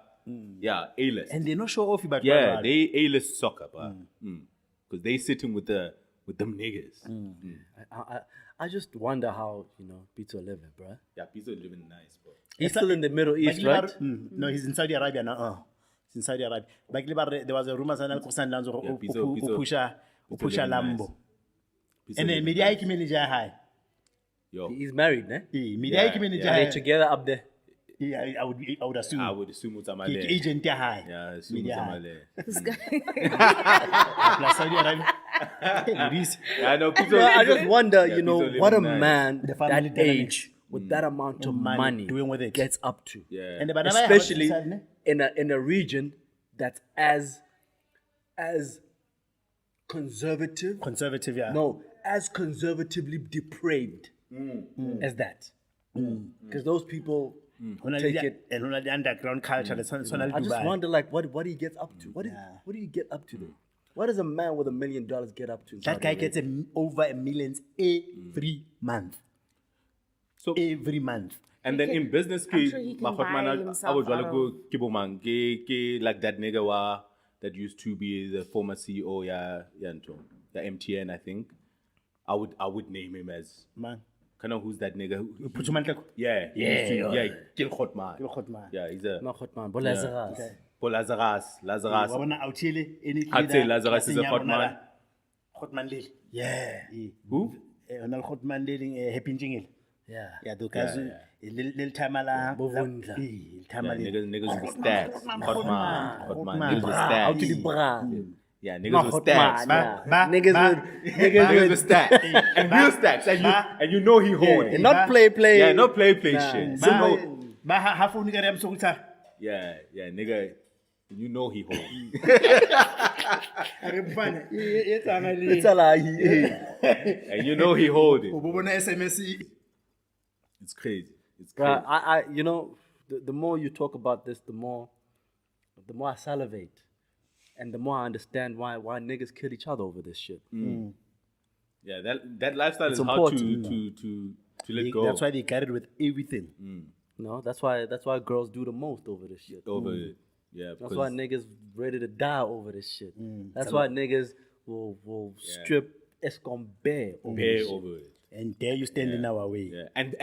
S2: Yeah, A-list.
S3: And they're not sure off about
S2: Yeah, they A-list soccer, but because they sitting with them niggas.
S1: I just wonder how, Pito living, bruh.
S2: Yeah, Pito living nice, bro.
S1: He's still in the Middle East,
S3: But
S1: right?
S3: No, he's in Saudi Arabia now. He's in Saudi Arabia. But there was a rumor that
S2: Pito
S3: Pusha
S2: living
S3: Lambo.
S2: nice. Pito
S3: And then
S2: living
S3: media
S2: nice.
S3: manager high.
S2: Yo,
S1: He's married, ne?
S3: Media
S2: Yeah,
S3: manager
S1: Are they
S3: high.
S1: together up there?
S3: Yeah, I would assume.
S2: I would assume it's
S3: Ke
S2: Amale.
S3: agent high.
S2: Yeah, assume
S3: Media
S2: it's
S3: high.
S2: Amale.
S5: This guy.
S3: Plus Saudi Arabia. Ladies.
S2: Yeah, I know.
S1: Well, I just wonder,
S2: Yeah,
S1: what
S2: Pito
S1: a
S2: living nice.
S1: man
S3: The family
S1: that
S3: dynamic.
S1: age with that amount of
S3: Money,
S1: money
S3: doing with it.
S1: gets up to.
S2: Yeah.
S3: And the banana
S1: Especially
S3: house inside,
S1: in a region that's as conservative.
S3: conservative, yeah.
S1: No, as conservatively depraved as that. Because those people take it.
S3: And on the underground culture, that's on
S1: I just
S3: Dubai.
S1: wonder, like, what he gets up to. What do you get up to though? What does a man with $1 million get up to? in
S3: That
S1: Saudi
S3: guy
S1: Arabia?
S3: gets over $1 million every month.
S2: So
S3: Every month.
S2: and then in business,
S5: I'm sure he can buy
S2: I
S5: himself
S2: would
S5: out
S2: rather go Kibomang, like that nigga that used to be the former CEO, the MTN, I think. I would name him as
S3: Man.
S2: kind of who's that nigga?
S3: Put your man like,
S2: Yeah, Gil Khotman.
S3: Gil Khotman.
S2: Yeah, he's a
S1: Ma Khotman, Bo Lazarus.
S2: Paul Lazarus.
S3: I'd
S2: say Lazarus is a Khotman.
S3: Khotman Lil.
S1: Yeah.
S2: Who?
S3: Onal Khotman Lil, Happy Jingil.
S1: Yeah.
S3: Yeah, because little time ala.
S1: Bovundla.
S2: Yeah, niggas with stats. Khotman. Niggas with
S1: How to
S2: stats.
S1: the bra?
S2: Yeah, niggas with stats.
S1: Niggas with
S2: stats. And real stats. And you know he hold it.
S1: and not play.
S2: Yeah, not play shit.
S3: Half of nigga am so
S2: Yeah, nigga. You know he hold.
S1: It's a lie.
S2: And you know he hold it.
S3: SMS.
S2: It's crazy. It's crazy.
S1: Bruh, I the more you talk about this, the more I salivate, and the more I understand why niggas kill each other over this shit.
S2: Yeah, that lifestyle is hard
S1: important.
S2: to let go.
S3: That's why they carried with everything.
S1: No, that's why girls do the most over this shit.
S2: Over it. Yeah,
S1: That's why niggas ready to die over this shit. That's why niggas will strip Eskom bare over
S2: pay
S1: this shit.
S2: over it.
S3: And there you stand in our way.
S2: Yeah, and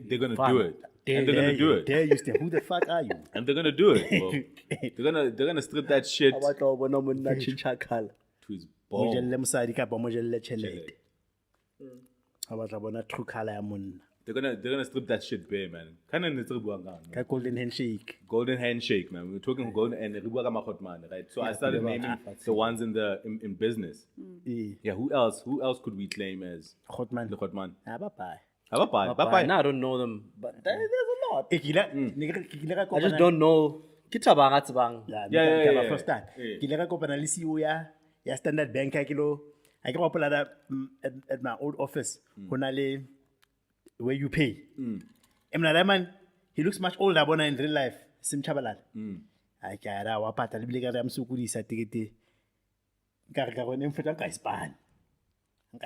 S2: they're gonna
S1: Fine.
S2: do it. And they're gonna do it.
S3: There you stand. Who the fuck are you?
S2: And they're gonna do it, bro. They're gonna strip that shit
S1: How about when I'm in that chinchakala?
S2: to his bone.
S3: Mojelle mosadi kapa mojelle tšhelete. Ga batla bona true color ya monna.
S2: They're gonna strip that shit bare, man. Kind of
S3: Ka golden handshake.
S2: golden handshake, man. We're talking golden and Ribuaga Mahotman, right? So I started naming the ones in business. Yeah, who else could we claim as
S3: Khotman.
S2: the Khotman?
S3: Ah, bye.
S2: Bye.
S1: Now I don't know them, but there's a lot.
S3: Eh, ke ile ka
S1: I just don't know. Kitabang at bang.
S2: Yeah.
S3: First time.
S2: Yeah.
S3: Ke ile ka kopana le CEO ya Standard Bank a kilo. I go up at my old office. Honale where you pay. Emna man, he looks much older bona in real life. Sim Chabalal. I kara wa pata le bile ka ra msukudisa tikete. Ka go ne mfeta ka Spain.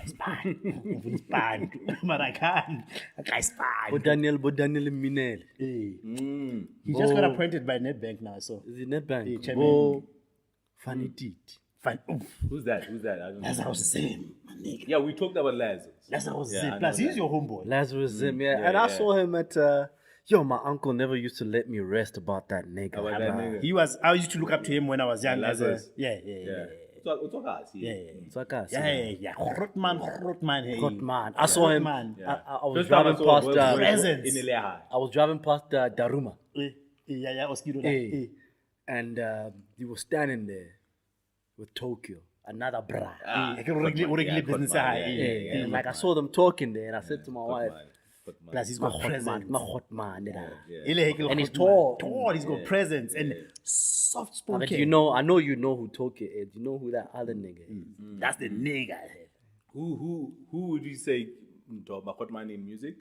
S3: Spain. Marakan. Ka Spain.
S1: But Daniel Minel.
S3: He just got appointed by NetBank now, so.
S1: Is it NetBank?
S3: chairman.
S1: Oh, funny teeth.
S3: Fine.
S2: Who's that? I don't know.
S3: That's how same, my nigga.
S2: Yeah, we talked about Lazarus.
S3: That's how
S2: I
S3: same.
S2: know
S3: Plus, he's
S2: that.
S3: your homeboy.
S1: Lazarus Zim,
S2: Yeah,
S1: and I
S2: yeah.
S1: saw him at. My uncle never used to let me rest about that nigga.
S2: About that nigga.
S3: I used to look up to him when I was young.
S2: Yeah,
S3: as a,
S2: Lazarus.
S3: yeah.
S2: Talk us.
S3: Yeah.
S1: It's like us.
S3: Yeah. Grootman. Hey.
S1: Grootman. I saw him.
S3: Grootman.
S1: I was
S2: First time
S1: driving
S2: I saw
S1: past.
S2: was
S3: Presence.
S2: in Eleha.
S1: I was driving past Daruma,
S3: Yeah, Oskido.
S1: Hey. and he was standing there with Tokyo. another bra. And like I saw them talking there, and I said to my wife,
S3: Plus he's got presence.
S1: my hot man.
S3: And
S1: he's tall.
S3: Tall, he's got presence and soft spoken.
S1: But you know, I know you know who Tokyo is. You know who that other nigga is. That's the nigga.
S2: Who would you say my hot man in music,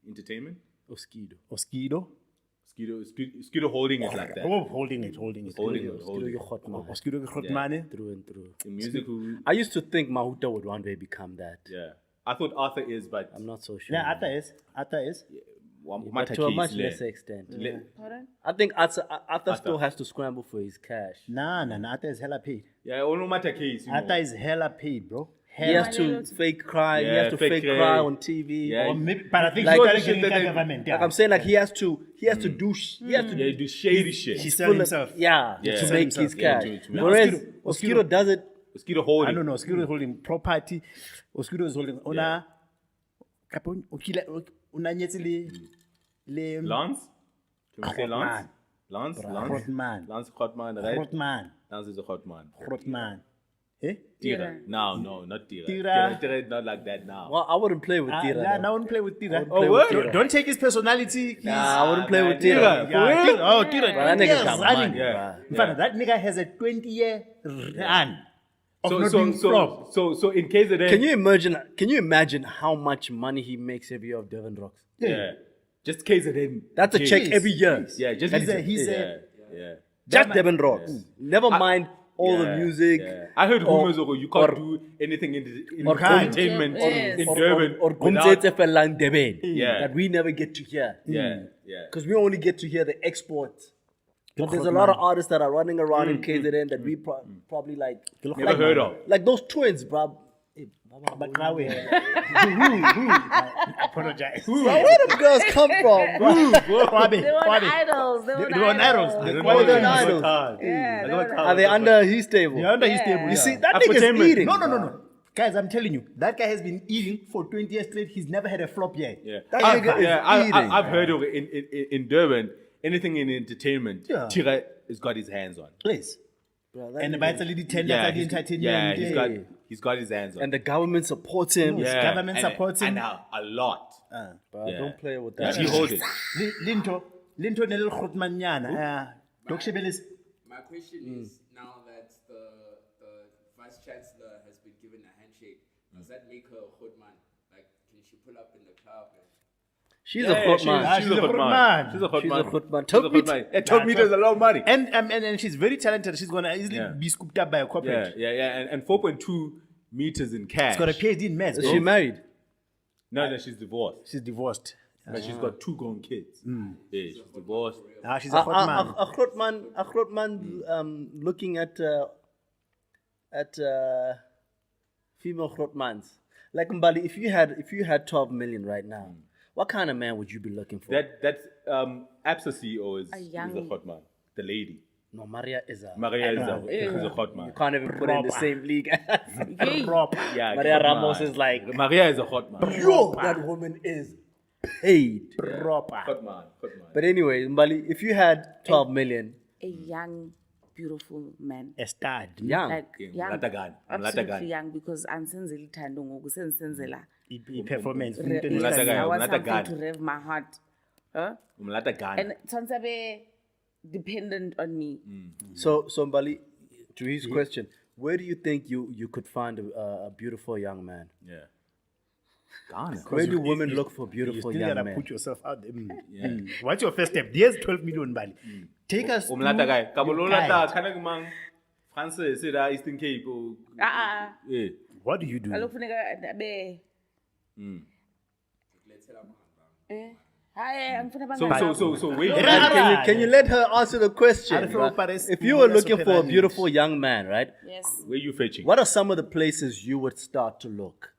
S2: entertainment?
S3: Oskido.
S2: Skido holding it like that.
S3: Oh, holding it.
S1: Oskido, your hot man.
S3: Oskido hot man.
S1: Through and through.
S2: In music,
S1: I used to think Mahuta would one day become that.
S2: yeah. I thought Arthur is, but
S1: I'm not so sure.
S3: Yeah, Atta is.
S1: But to a much lesser extent.
S5: Pardon?
S1: I think Arthur still has to scramble for his cash.
S3: Nah, Atta is hella paid.
S2: Yeah, no matter case.
S3: Atta is hella paid, bro.
S1: He has to fake cry. He
S2: Yeah,
S1: has to
S2: fake
S1: fake
S2: cry.
S1: cry on TV.
S2: Yeah.
S3: Or maybe, but I think
S1: Like-
S3: he's
S1: Like
S3: getting
S2: that-
S3: government.
S1: Like I'm saying, like he has to do he has to
S2: Yeah, you do shady shit.
S3: He's selling himself.
S1: yeah,
S2: Yeah.
S1: to
S2: Sell
S1: make his
S2: himself. Yeah,
S1: cash.
S2: to-
S1: Whereas
S3: Oskido
S1: does it.
S2: Skido holding.
S3: I don't know. Oskido is holding property. Oskido is holding. Una. Kapon. Una nyetsi le.
S2: Lance? Can we say Lance?
S3: man.
S2: Lance?
S3: Hot man.
S2: Lance hot man, right?
S3: Hot man.
S2: Lance is a hot man.
S3: Hot man. Eh?
S2: Tira. No, not Tira.
S3: Tira.
S2: Tira is not like that now.
S1: Well, I wouldn't play with Tira.
S3: Nah,
S1: though.
S3: I wouldn't play with Tira.
S1: play with Tira.
S3: Don't take his personality.
S1: Nah, I wouldn't play with
S2: Tira.
S1: Tira.
S3: Yeah, Tira. Oh, Tira.
S1: But that nigga
S3: 20 years
S1: got
S3: running.
S1: money,
S2: Yeah.
S1: bruh.
S3: In fact, that nigga has a 20-year run of not being flopped.
S2: So in case of that,
S1: Can you imagine how much money he makes every year of Devon Rocks?
S2: yeah, just case of them.
S1: That's a check every year.
S2: Yeah, just
S3: He's a-
S2: yeah.
S1: Just Devon Rocks. Never mind all the
S2: Yeah,
S1: music.
S2: yeah. I heard rumors of you can't do anything in entertainment
S5: Yes.
S2: in Durban
S1: or
S2: without-
S1: Gumzetse Felang Deben.
S2: Yeah.
S1: That we never get to hear.
S2: Yeah.
S1: Because we only get to hear the export. But there's a lot of artists that are running around in KZN that we probably like.
S2: Never heard of.
S1: Like those twins, bro. Hey,
S3: Apologize.
S1: where the girls come from?
S5: They were on idols. They were
S3: They were on idols.
S2: I don't
S1: Why
S2: know
S1: are they
S2: them.
S1: on idols?
S5: Yeah, they were
S1: Are they under his table?
S3: You're under his table.
S1: You see,
S3: yeah.
S1: that nigga's
S2: Apportainment.
S1: eating.
S3: No. Guys, I'm telling you, that guy has been eating for 20 years straight. He's never had a flop yet.
S2: Yeah,
S1: That nigga is eating.
S2: I've heard of it in Durban. Anything in entertainment,
S3: Yeah.
S2: Tira has got his hands on.
S3: Please.
S1: Bro, that
S3: And
S1: nigga-
S3: by the lady tender
S2: Yeah,
S3: for the entertainment.
S2: he's got his hands on.
S1: and the government supports him.
S3: Yeah. government supports him.
S2: and a lot.
S1: Bro,
S2: Yeah.
S1: don't play with
S2: Yeah,
S1: that.
S2: he hold it.
S3: Linto Nelil Khotmanyana. Doc Shebelis.
S4: My question is now that the vice-chancellor has been given a handshake, does that make her a hot man? Like, can she pull up in the club?
S1: She's a hot man.
S2: She's a hot man. She's a hot
S1: She's
S2: man.
S1: a hot man.
S2: She's a hot
S1: Talk
S2: man. Yeah, talk me there's a lot of money.
S3: And she's very talented. She's gonna easily
S2: Yeah.
S3: be scooped up by a corporate.
S2: Yeah. And 4.2 meters in cash.
S3: She's got a PhD in maths.
S1: Is
S3: bro.
S1: she married?
S2: No, she's divorced.
S3: She's divorced.
S2: But she's got 2 grown kids. Yeah, she's divorced.
S3: She's a hot man.
S1: A hot man looking at female hotmans. Like Mbali, if you had 12 million right now, what kind of man would you be looking for?
S2: That's ABSA CEO is
S5: A
S2: a
S5: young-
S2: hot man. The lady.
S1: No, Maria is a.
S2: Maria is a hot man.
S1: You can't even put her in the same league as
S5: Yay.
S2: Yeah,
S1: Maria
S2: hot
S1: Ramos
S2: man.
S1: is like.
S2: Maria is a hot man.
S1: Yo, that woman is paid.
S3: Proper.
S2: Hot man.
S1: But anyway, Mbali, if you had 12 million,
S5: A young, beautiful man.
S3: A stud.
S1: young,
S5: Like young,
S2: Mlatagan.
S5: absolutely young, because ansenzela ithando ngoku senzela
S3: Performance.
S5: I
S2: Mlatagan,
S5: want something
S2: Mlatagan.
S5: to rev my heart. Huh?
S2: Umlatagan.
S5: And Tsansabe dependent on me.
S1: So Mbali, to his question, where do you think you could find a beautiful young man?
S2: Yeah. Ghana.
S1: Where do women look for
S3: You
S1: beautiful
S3: still
S1: young
S3: gotta
S1: men?
S3: put yourself out there. What's your first step? There's 12 million, Bali. Take us.
S2: Umlatagan.
S3: through your
S2: Kabulona
S3: guide.
S2: kana kumang France is Eastern Cape. Yeah.
S3: What do you do?
S5: Kaloku funeka be. Hi, angifuna bangani.
S2: So wait.
S1: Can you let her answer the question?
S3: Arifo
S1: bruh?
S3: Paris-
S1: If you were looking for a
S3: Paris-
S1: beautiful young man, right?
S5: Yes.
S2: Where you fetching?
S1: What are some of the places you would start to look?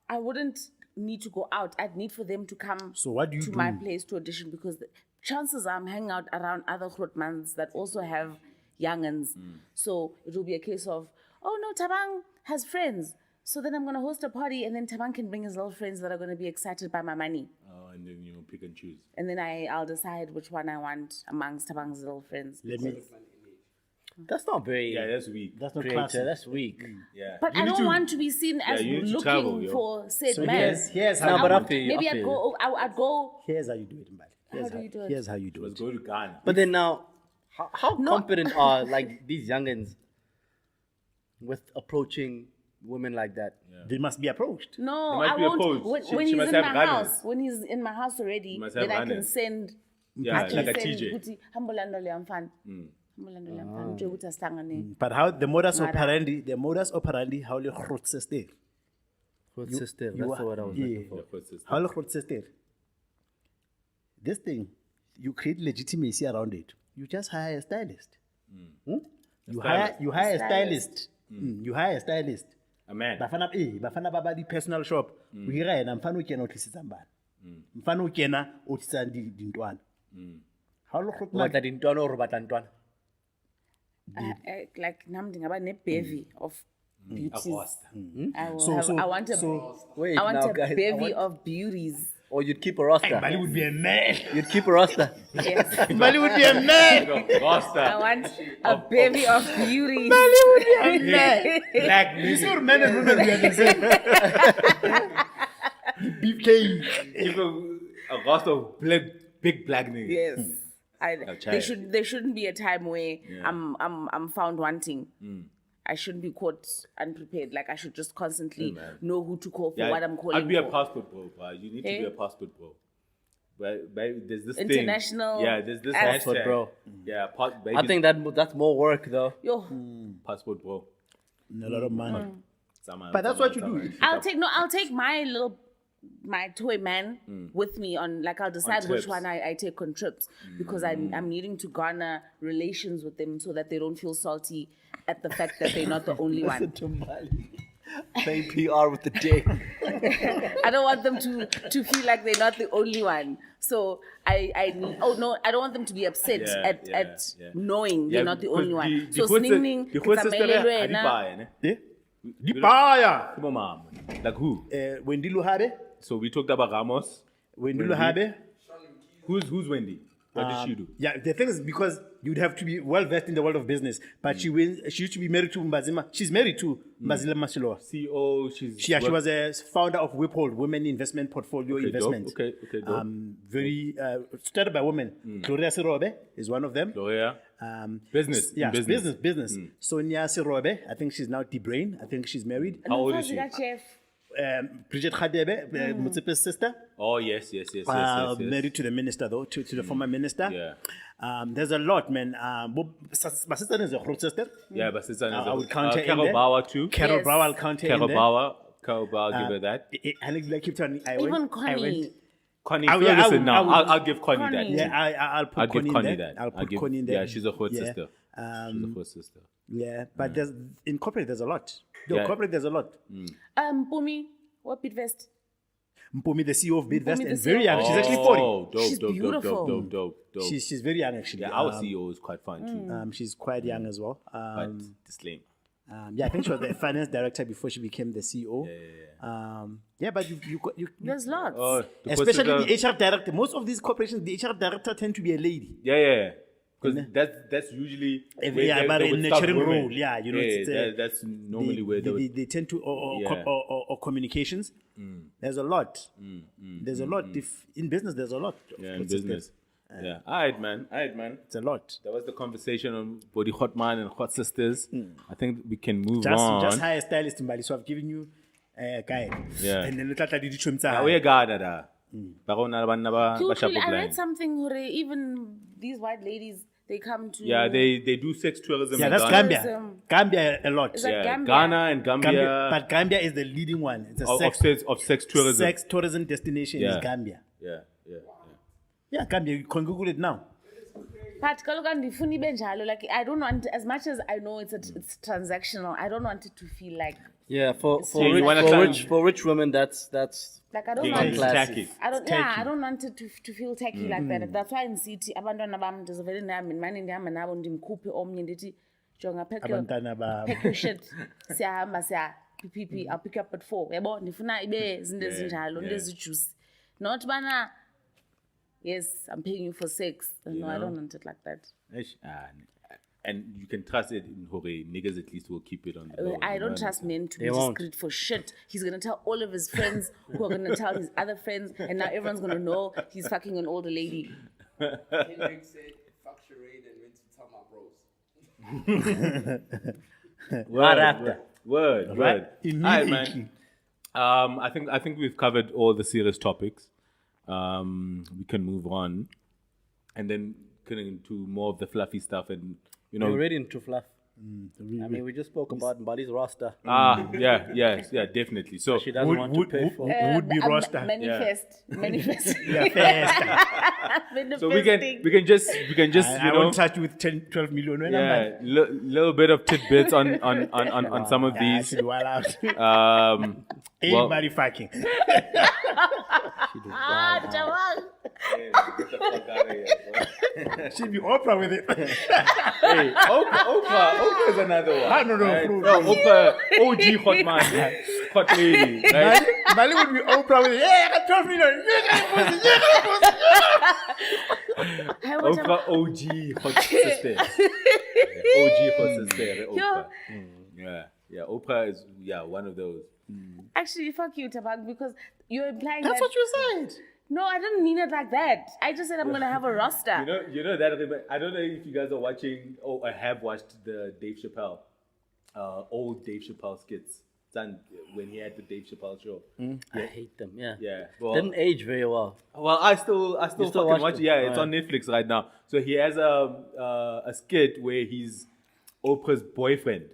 S5: I wouldn't need to go out. I'd need for them to come
S3: So what do you
S5: to
S3: do?
S5: my place to audition, because the chances are I'm hanging out around other grootmans that also have youngins. So it will be a case of, oh no, Tabang has friends. So then I'm going to host a party, and then Tabang can bring his little friends that are going to be excited by my money.
S2: Oh, and then you pick and choose.
S5: And then I'll decide which one I want amongst Tabang's little friends.
S3: Let me.
S1: That's not very
S2: that's weak.
S3: That's not
S1: creative.
S3: classy.
S1: That's weak.
S2: Yeah.
S5: But
S2: You
S5: I
S2: need
S5: don't
S2: to-
S5: want to be seen as
S2: you need to
S5: looking
S2: travel, yo.
S5: for said
S3: So
S5: man.
S3: here's
S1: No,
S3: how
S1: but
S3: you,
S1: I feel you,
S5: Maybe
S1: I feel you.
S5: I'd go.
S3: here's how you do it, Mbali.
S5: How do you do it?
S3: Here's how you do
S2: Let's
S3: it.
S2: go to Ghana.
S1: But then now, how
S5: No.
S1: confident are like these youngins with approaching women like that?
S3: They must be approached.
S5: No,
S2: There must
S5: I
S2: be a
S5: won't.
S2: pose.
S5: When,
S2: She-
S5: when
S2: she
S5: he's
S2: must
S5: in
S2: have
S5: my
S2: runners.
S5: house, when he's in my house already,
S2: must have
S5: then I can
S2: runners.
S5: send.
S2: Yeah,
S5: I can
S2: like a
S5: send
S2: TJ.
S5: ukuthi, "Hambulando liyamfana." Hambulando liyamfana, nje ukuthi asihlangane.
S3: But how the modus
S5: Mara.
S3: operandi, how le grootste stel.
S1: What's sister?
S3: You
S1: That's
S3: are-
S1: the word I was
S3: yeah.
S1: looking for.
S2: Yeah, what's this?
S3: How le grootste stel. This thing, you create legitimacy around it. You just hire a stylist. Hmm? You hire a stylist. You hire a stylist.
S2: A man.
S3: Bafana baba di personal shop. O hira yena mfana o kena o tlisitsa bana. Mfana o kena o tlisa dintwana. How lo
S1: O batla dintwana or o batla ntwana?
S5: Like nam ndingaba ne-bevy of beauties.
S2: Roster.
S5: I will
S3: So-
S5: have.
S3: so-
S5: I want a.
S3: so-
S1: Wait
S5: I want
S1: now,
S5: a
S1: guys. I
S5: bevy
S1: want-
S5: of beauties.
S1: Or you'd keep a roster.
S3: Mbali would be a man.
S1: You'd keep a roster.
S5: Yes.
S3: Mbali would be a man.
S5: I
S2: Roster.
S5: want a bevy of beauties.
S3: Like, you see, men and women, we are the same. Beefcake.
S2: Give a roster of big black niggas.
S5: Yes.
S2: child.
S5: There shouldn't be a time where I'm found wanting. I shouldn't be caught unprepared. Like I should just constantly know who to call for what I'm calling
S2: I'd be a
S5: for.
S2: passport bro, bro. You need to be a passport bro. But there's this
S5: International
S2: thing. Yeah, there's this
S5: passport
S2: hashtag.
S1: bro.
S2: Yeah, baby,
S1: I think that's more work though.
S5: Yo,
S2: passport bro.
S3: A lot of money.
S2: Somehow-
S3: But that's what you
S2: somehow-
S3: do.
S5: I'll take my toy man with me on, like, I'll decide which
S2: trips.
S5: one I take on trips because I'm needing to garner relations with them so that they don't feel salty at the fact that they're not the only one.
S1: Playing PR with the day.
S5: I don't want them to feel like they're not the only one. So I need, I don't want them to be upset at knowing they're not the only one. So sningning,
S3: Di baya.
S2: Like who?
S3: Wendy Luhabe.
S2: So we talked about Ramos.
S3: Wendy Luhabe.
S2: Who's Wendy? What did she do?
S3: Yeah, the thing is because you'd have to be well versed in the world of business. But she used to be married to Mbazima. She's married to Mbazila Masiloa.
S2: CEO.
S3: She was a founder of Whiphold, Women Investment Portfolio Investment.
S2: Okay, dope.
S3: Very started by women. Gloria Sirobe is one of them.
S2: Gloria. Business.
S3: Yeah,
S2: in
S3: business. Sonia Sirobe, I think she's now De-Brain. I think she's married.
S2: How old is she?
S5: Chef.
S3: Bridget Khadebe, Mutsepe's sister.
S2: Oh yes.
S3: Married to the minister though, to the former minister.
S2: Yeah.
S3: There's a lot, man. My sister is a whole sister.
S2: Yeah, but sister is
S3: I would count her in
S2: Carol
S3: there.
S2: Bauer too.
S3: Carol
S5: Yes.
S3: Brower, I'll count her
S2: Carol
S3: in there.
S2: Bauer, give her that.
S3: And like keep telling I
S5: Even
S3: went.
S5: Connie.
S2: Connie,
S3: I would- I
S2: listen
S3: would-
S2: now.
S3: I would-
S2: I'll give Connie that.
S5: Connie.
S3: Yeah, I'll put
S2: I'll give
S3: Connie in
S2: Connie
S3: there.
S2: that.
S3: I'll put Connie in there.
S2: Yeah, she's a hot
S3: Yeah.
S2: sister. She's a hot sister.
S3: Yeah, but there's in corporate there's a lot.
S2: Yeah.
S3: Corporate there's a lot.
S5: Pumi, what Bidvest?
S3: Mpumi, the CEO of Bidvest,
S5: Mpumi, the
S3: and very
S5: CEO.
S3: young. She's actually 40.
S2: Oh, dope,
S5: She's
S2: dope,
S5: beautiful.
S2: dope.
S3: She's very young actually.
S2: Yeah, our CEO is quite fun too.
S3: She's quite young as well.
S2: But disclaimer.
S3: Yeah, I think she was the finance director before she became the CEO. But you
S5: There's lots.
S2: Oh,
S3: especially the HR director. Most of these corporations, the HR director tend to be a lady.
S2: Yeah. Because that's usually
S3: Yeah,
S2: where
S3: but
S2: they
S3: in
S2: would
S3: nurturing
S2: start women.
S3: role, yeah, you know, it's,
S2: that's normally where
S3: they tend to or communications. There's a lot. There's a lot. If in business, there's a lot.
S2: Yeah, in business. Yeah. All right, man.
S3: It's a lot.
S2: That was the conversation on body hot man and hot sisters. I think we can move
S3: Just
S2: on.
S3: hire a stylist in Bali. So I've given you a guide.
S2: Yeah.
S3: And then look at the
S2: Ah, we got that. Barona banna ba
S5: Cute, I
S2: blind.
S5: read something where even these white ladies, they come to.
S2: Yeah, they do sex tourism.
S3: Yeah,
S2: in
S3: that's
S2: Ghana.
S3: Gambia. Gambia a lot.
S5: Is that
S2: Yeah,
S5: Gambia?
S2: Ghana and Gambia,
S3: But Gambia is the leading one. It's a
S2: of sex tourism.
S3: sex tourism destination
S2: Yeah.
S3: is Gambia.
S2: Yeah.
S3: Yeah, Gambia. You can Google it now.
S5: But kaloku andifuni ibe njalo, like I don't want, as much as I know it's transactional, I don't want it to feel like
S1: Yeah, for
S2: you wanna
S1: rich women, that's
S5: like I don't
S2: Being
S5: want
S2: tacky.
S5: I don't want it to feel tacky like that. That's why in city abantwana bam ndizovele nami manje ndihamba nabo ndimkhuphe omnye ndithi jonga
S3: Abantwana ba-
S5: pack your shit siyahamba siya PPP I'll pick up at 4 yabo ndifuna ibe izinto ezinjalo into ezijuicy not bana yes I'm paying you for sex no I don't want it like that.
S2: And you can trust it in Hore. Niggas at least will keep it on the low.
S5: I don't trust men to be
S1: They won't.
S5: discreet for shit. He's gonna tell all of his friends who are gonna tell his other friends, and now everyone's gonna know he's fucking an older lady.
S4: Kendrick said, fuck charade and went to tell my bros.
S1: Right after.
S2: Word. All right,
S3: Immediately.
S2: man. I think we've covered all the serious topics. We can move on, and then getting into more of the fluffy stuff, and
S1: We're already into fluff. I mean, we just spoke about Mbali's roster.
S2: yeah, definitely. So
S1: She doesn't want to pay for.
S3: Would be roster.
S5: Manifest.
S3: Yeah, fair.
S2: so we can just
S3: I won't touch you with 10, 12 million. When I'm like,
S2: little bit of tidbits on some of
S3: I
S2: these.
S3: should wild out.
S2: Well,
S3: Anybody fucking.
S5: Jawang.
S3: She'd be Oprah with it.
S2: Hey, Oprah is another one.
S3: I don't know,
S2: Right?
S3: bro.
S2: No, Oprah, OG hot man, hot lady. Right?
S3: Mali would be Oprah with it. Yeah, I got 12 million.
S2: Oprah, OG hot sister. OG hot sister. Oprah. Yeah. Oprah is one of those.
S5: Actually, fuck you, Tabak, because you're implying
S3: That's
S5: that.
S3: what you said.
S5: No, I didn't mean it like that. I just said I'm gonna have a roster.
S2: You know that. I don't know if you guys are watching or have watched the Dave Chappelle, old Dave Chappelle skits done when he had the Dave Chappelle show.
S1: I hate them. Yeah.
S2: Yeah. Well,
S1: Didn't age very well.
S2: Well, I still fucking
S1: watch
S2: watch it.
S1: them?
S2: Yeah, it's
S1: Oh,
S2: on Netflix right now. So he has a skit where he's Oprah's boyfriend.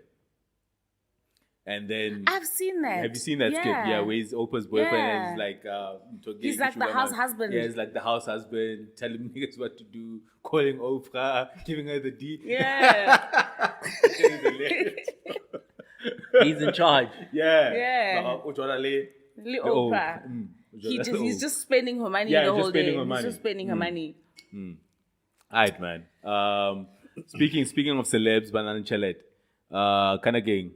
S2: And then
S5: I've seen that.
S2: have you seen that skit? Yeah, where he's Oprah's boyfriend and he's like
S5: He's like the house husband.
S2: Yeah, he's like the house husband, telling niggas what to do, calling Oprah, giving her the D.
S5: Yeah.
S2: It is hilarious.
S1: He's in charge.
S2: Yeah.
S5: Yeah.
S2: Ujwalale.
S5: Little Oprah. He's just spending her money
S2: Yeah,
S5: the
S2: just
S5: whole
S2: spending
S5: day.
S2: her money.
S5: He's just spending her money.
S2: Alright, man. Speaking of celebs, Banana Chalet, kind of gang.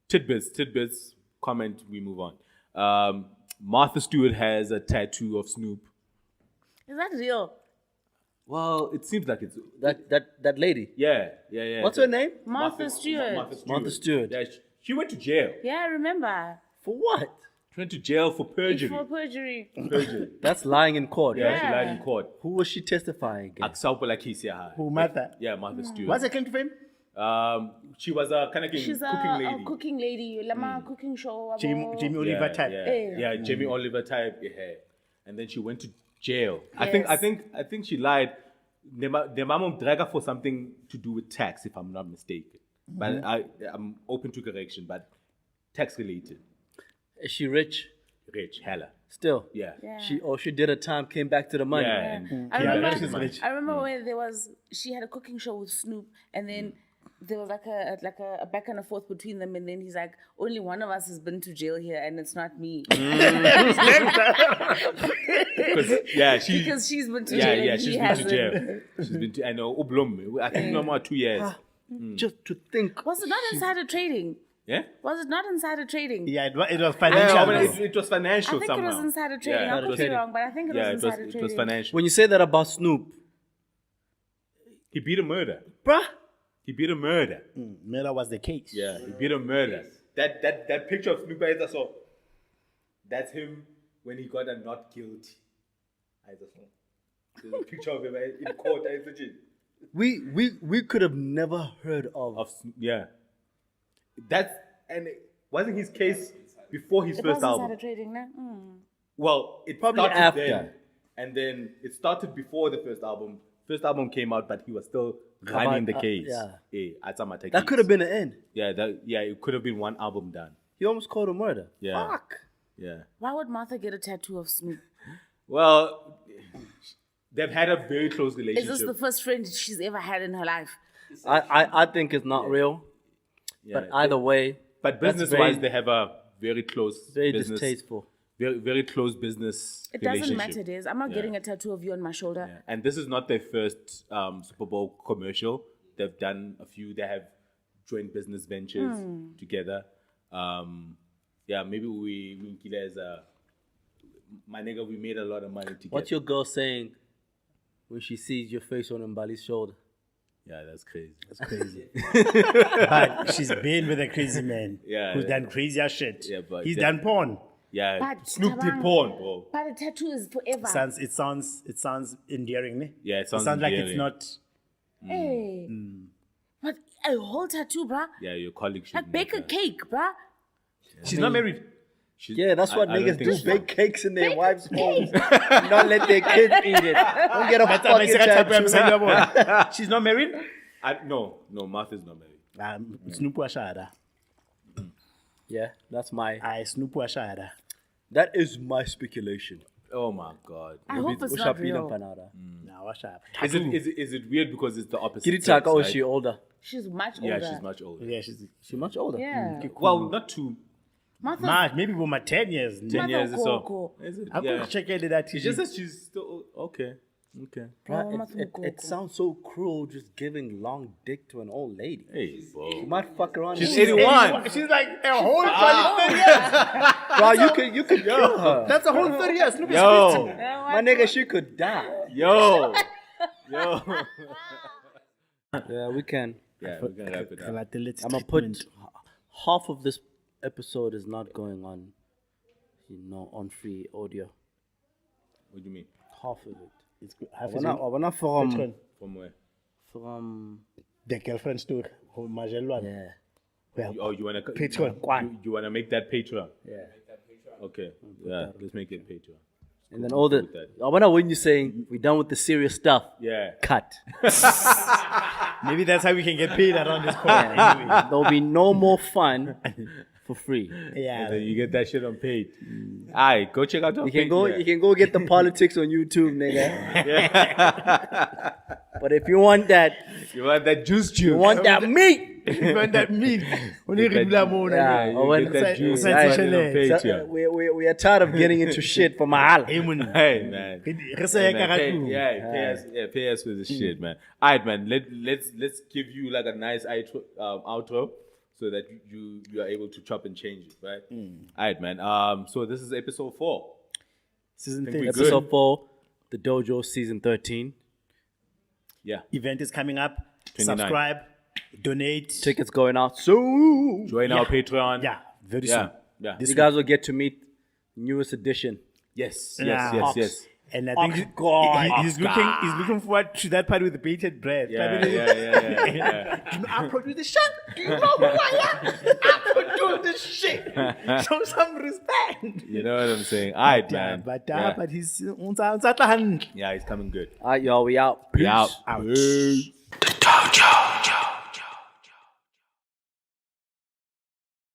S2: Tidbits, comment, we move on. Martha Stewart has a tattoo of Snoop.
S5: Is that real?
S2: Well, it seems like it's...
S1: That lady.
S2: Yeah.
S1: What's her name?
S5: Martha Stewart.
S2: Martha Stewart. Yeah, she went to jail.
S5: Yeah, I remember.
S1: For what?
S2: She went to jail for perjury.
S5: For perjury.
S1: That's lying in court.
S2: Yeah,
S1: Right?
S2: she lied in court.
S1: Who was she testifying against?
S2: Aksaupola Kisia.
S3: Who, Martha?
S2: Yeah, Martha Stewart.
S3: What's her claim to fame?
S2: She was a kind of
S5: She's
S2: cooking lady.
S5: a cooking lady. Lama cooking show.
S3: Jamie Oliver type.
S2: Yeah, Jamie Oliver type. Yeah. And then she went to jail.
S5: Yes.
S2: I think she lied. The mom drag her for something to do with tax, if I'm not mistaken. But I'm open to correction. But tax related.
S1: Is she rich?
S2: Rich, hella.
S1: Still.
S2: Yeah.
S1: She did her time, came back to the money.
S2: Yeah.
S5: I
S3: Yeah,
S5: remember,
S3: she's rich.
S5: I remember when she had a cooking show with Snoop, and then there was like a back and a forth between them, and then he's like, only one of us has been to jail here, and it's not me. Because she's been to jail.
S2: Yeah,
S5: and
S2: she's
S5: he
S2: been to
S5: hasn't.
S2: jail. She's been to, I know, Oblom. I think no more 2 years.
S1: Just to think.
S5: Was it not insider trading?
S2: Yeah?
S5: Was it not insider trading?
S3: Yeah, it was
S2: Yeah,
S3: financial.
S2: but it was financial
S5: I think
S2: somehow.
S5: it was insider trading.
S2: Yeah,
S5: I
S2: it
S5: could
S2: was-
S5: be wrong, but I think it was insider
S2: it
S5: trading.
S2: was financial.
S1: When you say that about Snoop,
S2: He beat a murder.
S1: bruh,
S2: He beat a murder.
S3: Murder was the case.
S2: Yeah, he beat a murder. That picture of Snoop I saw, that's him when he got a not guilty. I just saw. There's a picture of him in court.
S1: we could have never heard of.
S2: Yeah. And it wasn't his case before his
S5: It
S2: first
S5: was
S2: album.
S5: insider trading, no?
S2: Well, it
S1: Probably
S2: started
S1: after.
S2: then, and then it started before the first album. First album came out, but he was still running the case.
S1: That could have been an end.
S2: Yeah, it could have been one album done.
S1: He almost called a murder.
S2: Yeah.
S1: Fuck.
S2: Yeah.
S5: Why would Martha get a tattoo of Snoop?
S2: Well, they've had a very close
S5: Is
S2: relationship.
S5: this the first friend she's ever had in her life?
S1: I think it's not real.
S2: Yeah,
S1: But either way,
S2: but
S1: that's
S2: business-wise,
S1: very-
S2: they have a very close
S1: very
S2: business,
S1: distasteful.
S2: very very close business
S5: It
S2: relationship.
S5: doesn't matter, Des. I'm not getting a tattoo of you on my shoulder.
S2: Yeah. And this is not their first Super Bowl commercial. They've done a few. They have joint business ventures together. Maybe we as a my nigga, we made a lot of money together.
S1: What's your girl saying when she sees your face on Mbali's shoulder?
S2: Yeah, that's crazy.
S3: It's crazy. But she's been with a crazy man
S2: Yeah,
S3: who's
S2: yeah.
S3: done crazier shit.
S2: Yeah, but
S3: He's
S2: that-
S3: done porn.
S2: Yeah,
S5: But
S2: Snoop did
S5: Tabang-
S2: porn, bro.
S5: But the tattoo is forever.
S3: It sounds endearing, ne?
S2: Yeah, it sounds
S3: like it's
S2: endearing.
S3: not.
S5: Hey. But a whole tattoo, bruh.
S2: Yeah, your colleague should
S5: Like bake a cake, bruh.
S3: She's not married.
S1: Yeah, that's what
S2: I don't
S1: niggas
S2: think
S1: do.
S2: so.
S1: Bake cakes in their wives' homes. Not let their kids eat it. Don't get a fucking tattoo.
S3: She's not married?
S2: No, Martha's not married.
S3: Snoop Washada.
S1: Yeah, that's my.
S3: Snoop Washada.
S1: That is my speculation.
S2: Oh my God.
S5: I hope it's not real.
S3: Now, Washada.
S2: Is it weird because it's the opposite?
S1: Kiritaka,
S2: sex,
S1: oh,
S2: right?
S1: is she older?
S5: She's much older.
S2: Yeah, she's much older.
S3: Yeah, she's.
S1: She much older.
S5: Yeah.
S2: Well, not too.
S5: Martha's
S3: March, maybe for my 10 years.
S2: 10 years or so.
S5: Coco.
S2: Is it?
S3: I'm
S2: Yeah.
S3: going to check into that.
S2: It's just that she's still okay. Okay.
S1: Bruh,
S5: Oh,
S1: it sounds so cruel just giving long dick to an old lady.
S2: Hey, bro.
S1: You might fuck around.
S2: She's
S1: and-
S2: 81.
S3: She's like a whole 30 years.
S1: Bro, you could kill her.
S3: That's a whole 30 years. Snoop is 50.
S2: Yo,
S1: My nigga, she could die.
S2: yo.
S1: Yeah, we can.
S2: Yeah, we can wrap it up.
S1: I'm gonna put half of this episode is not going on, on free audio.
S2: What do you mean?
S1: Half of it.
S3: It's good.
S1: I wanna from
S2: From where?
S3: the girlfriend story. Oh, Magellan.
S1: yeah.
S3: Well,
S2: Oh, you wanna
S3: Patreon.
S2: You wanna make that Patreon?
S1: Yeah.
S2: Okay. Yeah, let's make it Patreon.
S1: And then all the
S2: with that.
S1: I wanna when you're saying we're done with the serious stuff.
S2: Yeah.
S1: Cut.
S3: Maybe that's how we can get paid around this point. Anyway.
S1: There'll be no more fun for free.
S3: Yeah.
S2: And then you get that shit on paid. Alright, go check out our
S1: You can
S2: page,
S1: go.
S2: yeah.
S1: You can go get the politics on YouTube, nigga. But if you want that,
S2: You want that juice?
S1: you want that meat.
S3: You want that meat? Only
S2: Get that-
S3: regular moon.
S1: Yeah,
S2: You
S1: or when-
S2: get that juice.
S3: Say-
S2: Right
S3: say-
S2: on
S3: say-
S2: Patreon.
S1: we are tired of getting into shit for mahal.
S2: Hey man. Hey, man, pay us with the shit, man. All right, man. Let's give you like a nice outro so that you are able to chop and change it, right? All right, man. So this is episode 4.
S3: Season
S2: we
S3: 3.
S2: good.
S1: Episode 4, the Dojo season 13.
S2: Yeah.
S3: Event is coming up.
S2: 29.
S3: Subscribe. Donate.
S1: Tickets going out soon.
S2: Join our Patreon.
S3: Yeah. Very
S2: Yeah.
S3: soon.
S2: Yeah.
S3: This
S1: You guys will get to meet newest edition.
S2: Yes.
S3: Yeah.
S2: Yes.
S3: And I think he's looking forward to that part with the bated breath.
S2: Yeah.
S3: You know, I produce the shit. You know who I am? I produce the shit. Show some respect.
S2: You know what I'm saying? All right,
S3: Yeah,
S2: man.
S3: but
S2: Yeah.
S3: but he's unsa tahan.
S2: Yeah, he's coming good.
S1: All right, y'all. We out.
S2: We out.
S3: Ouch.
S2: Peace.
S6: Dojo.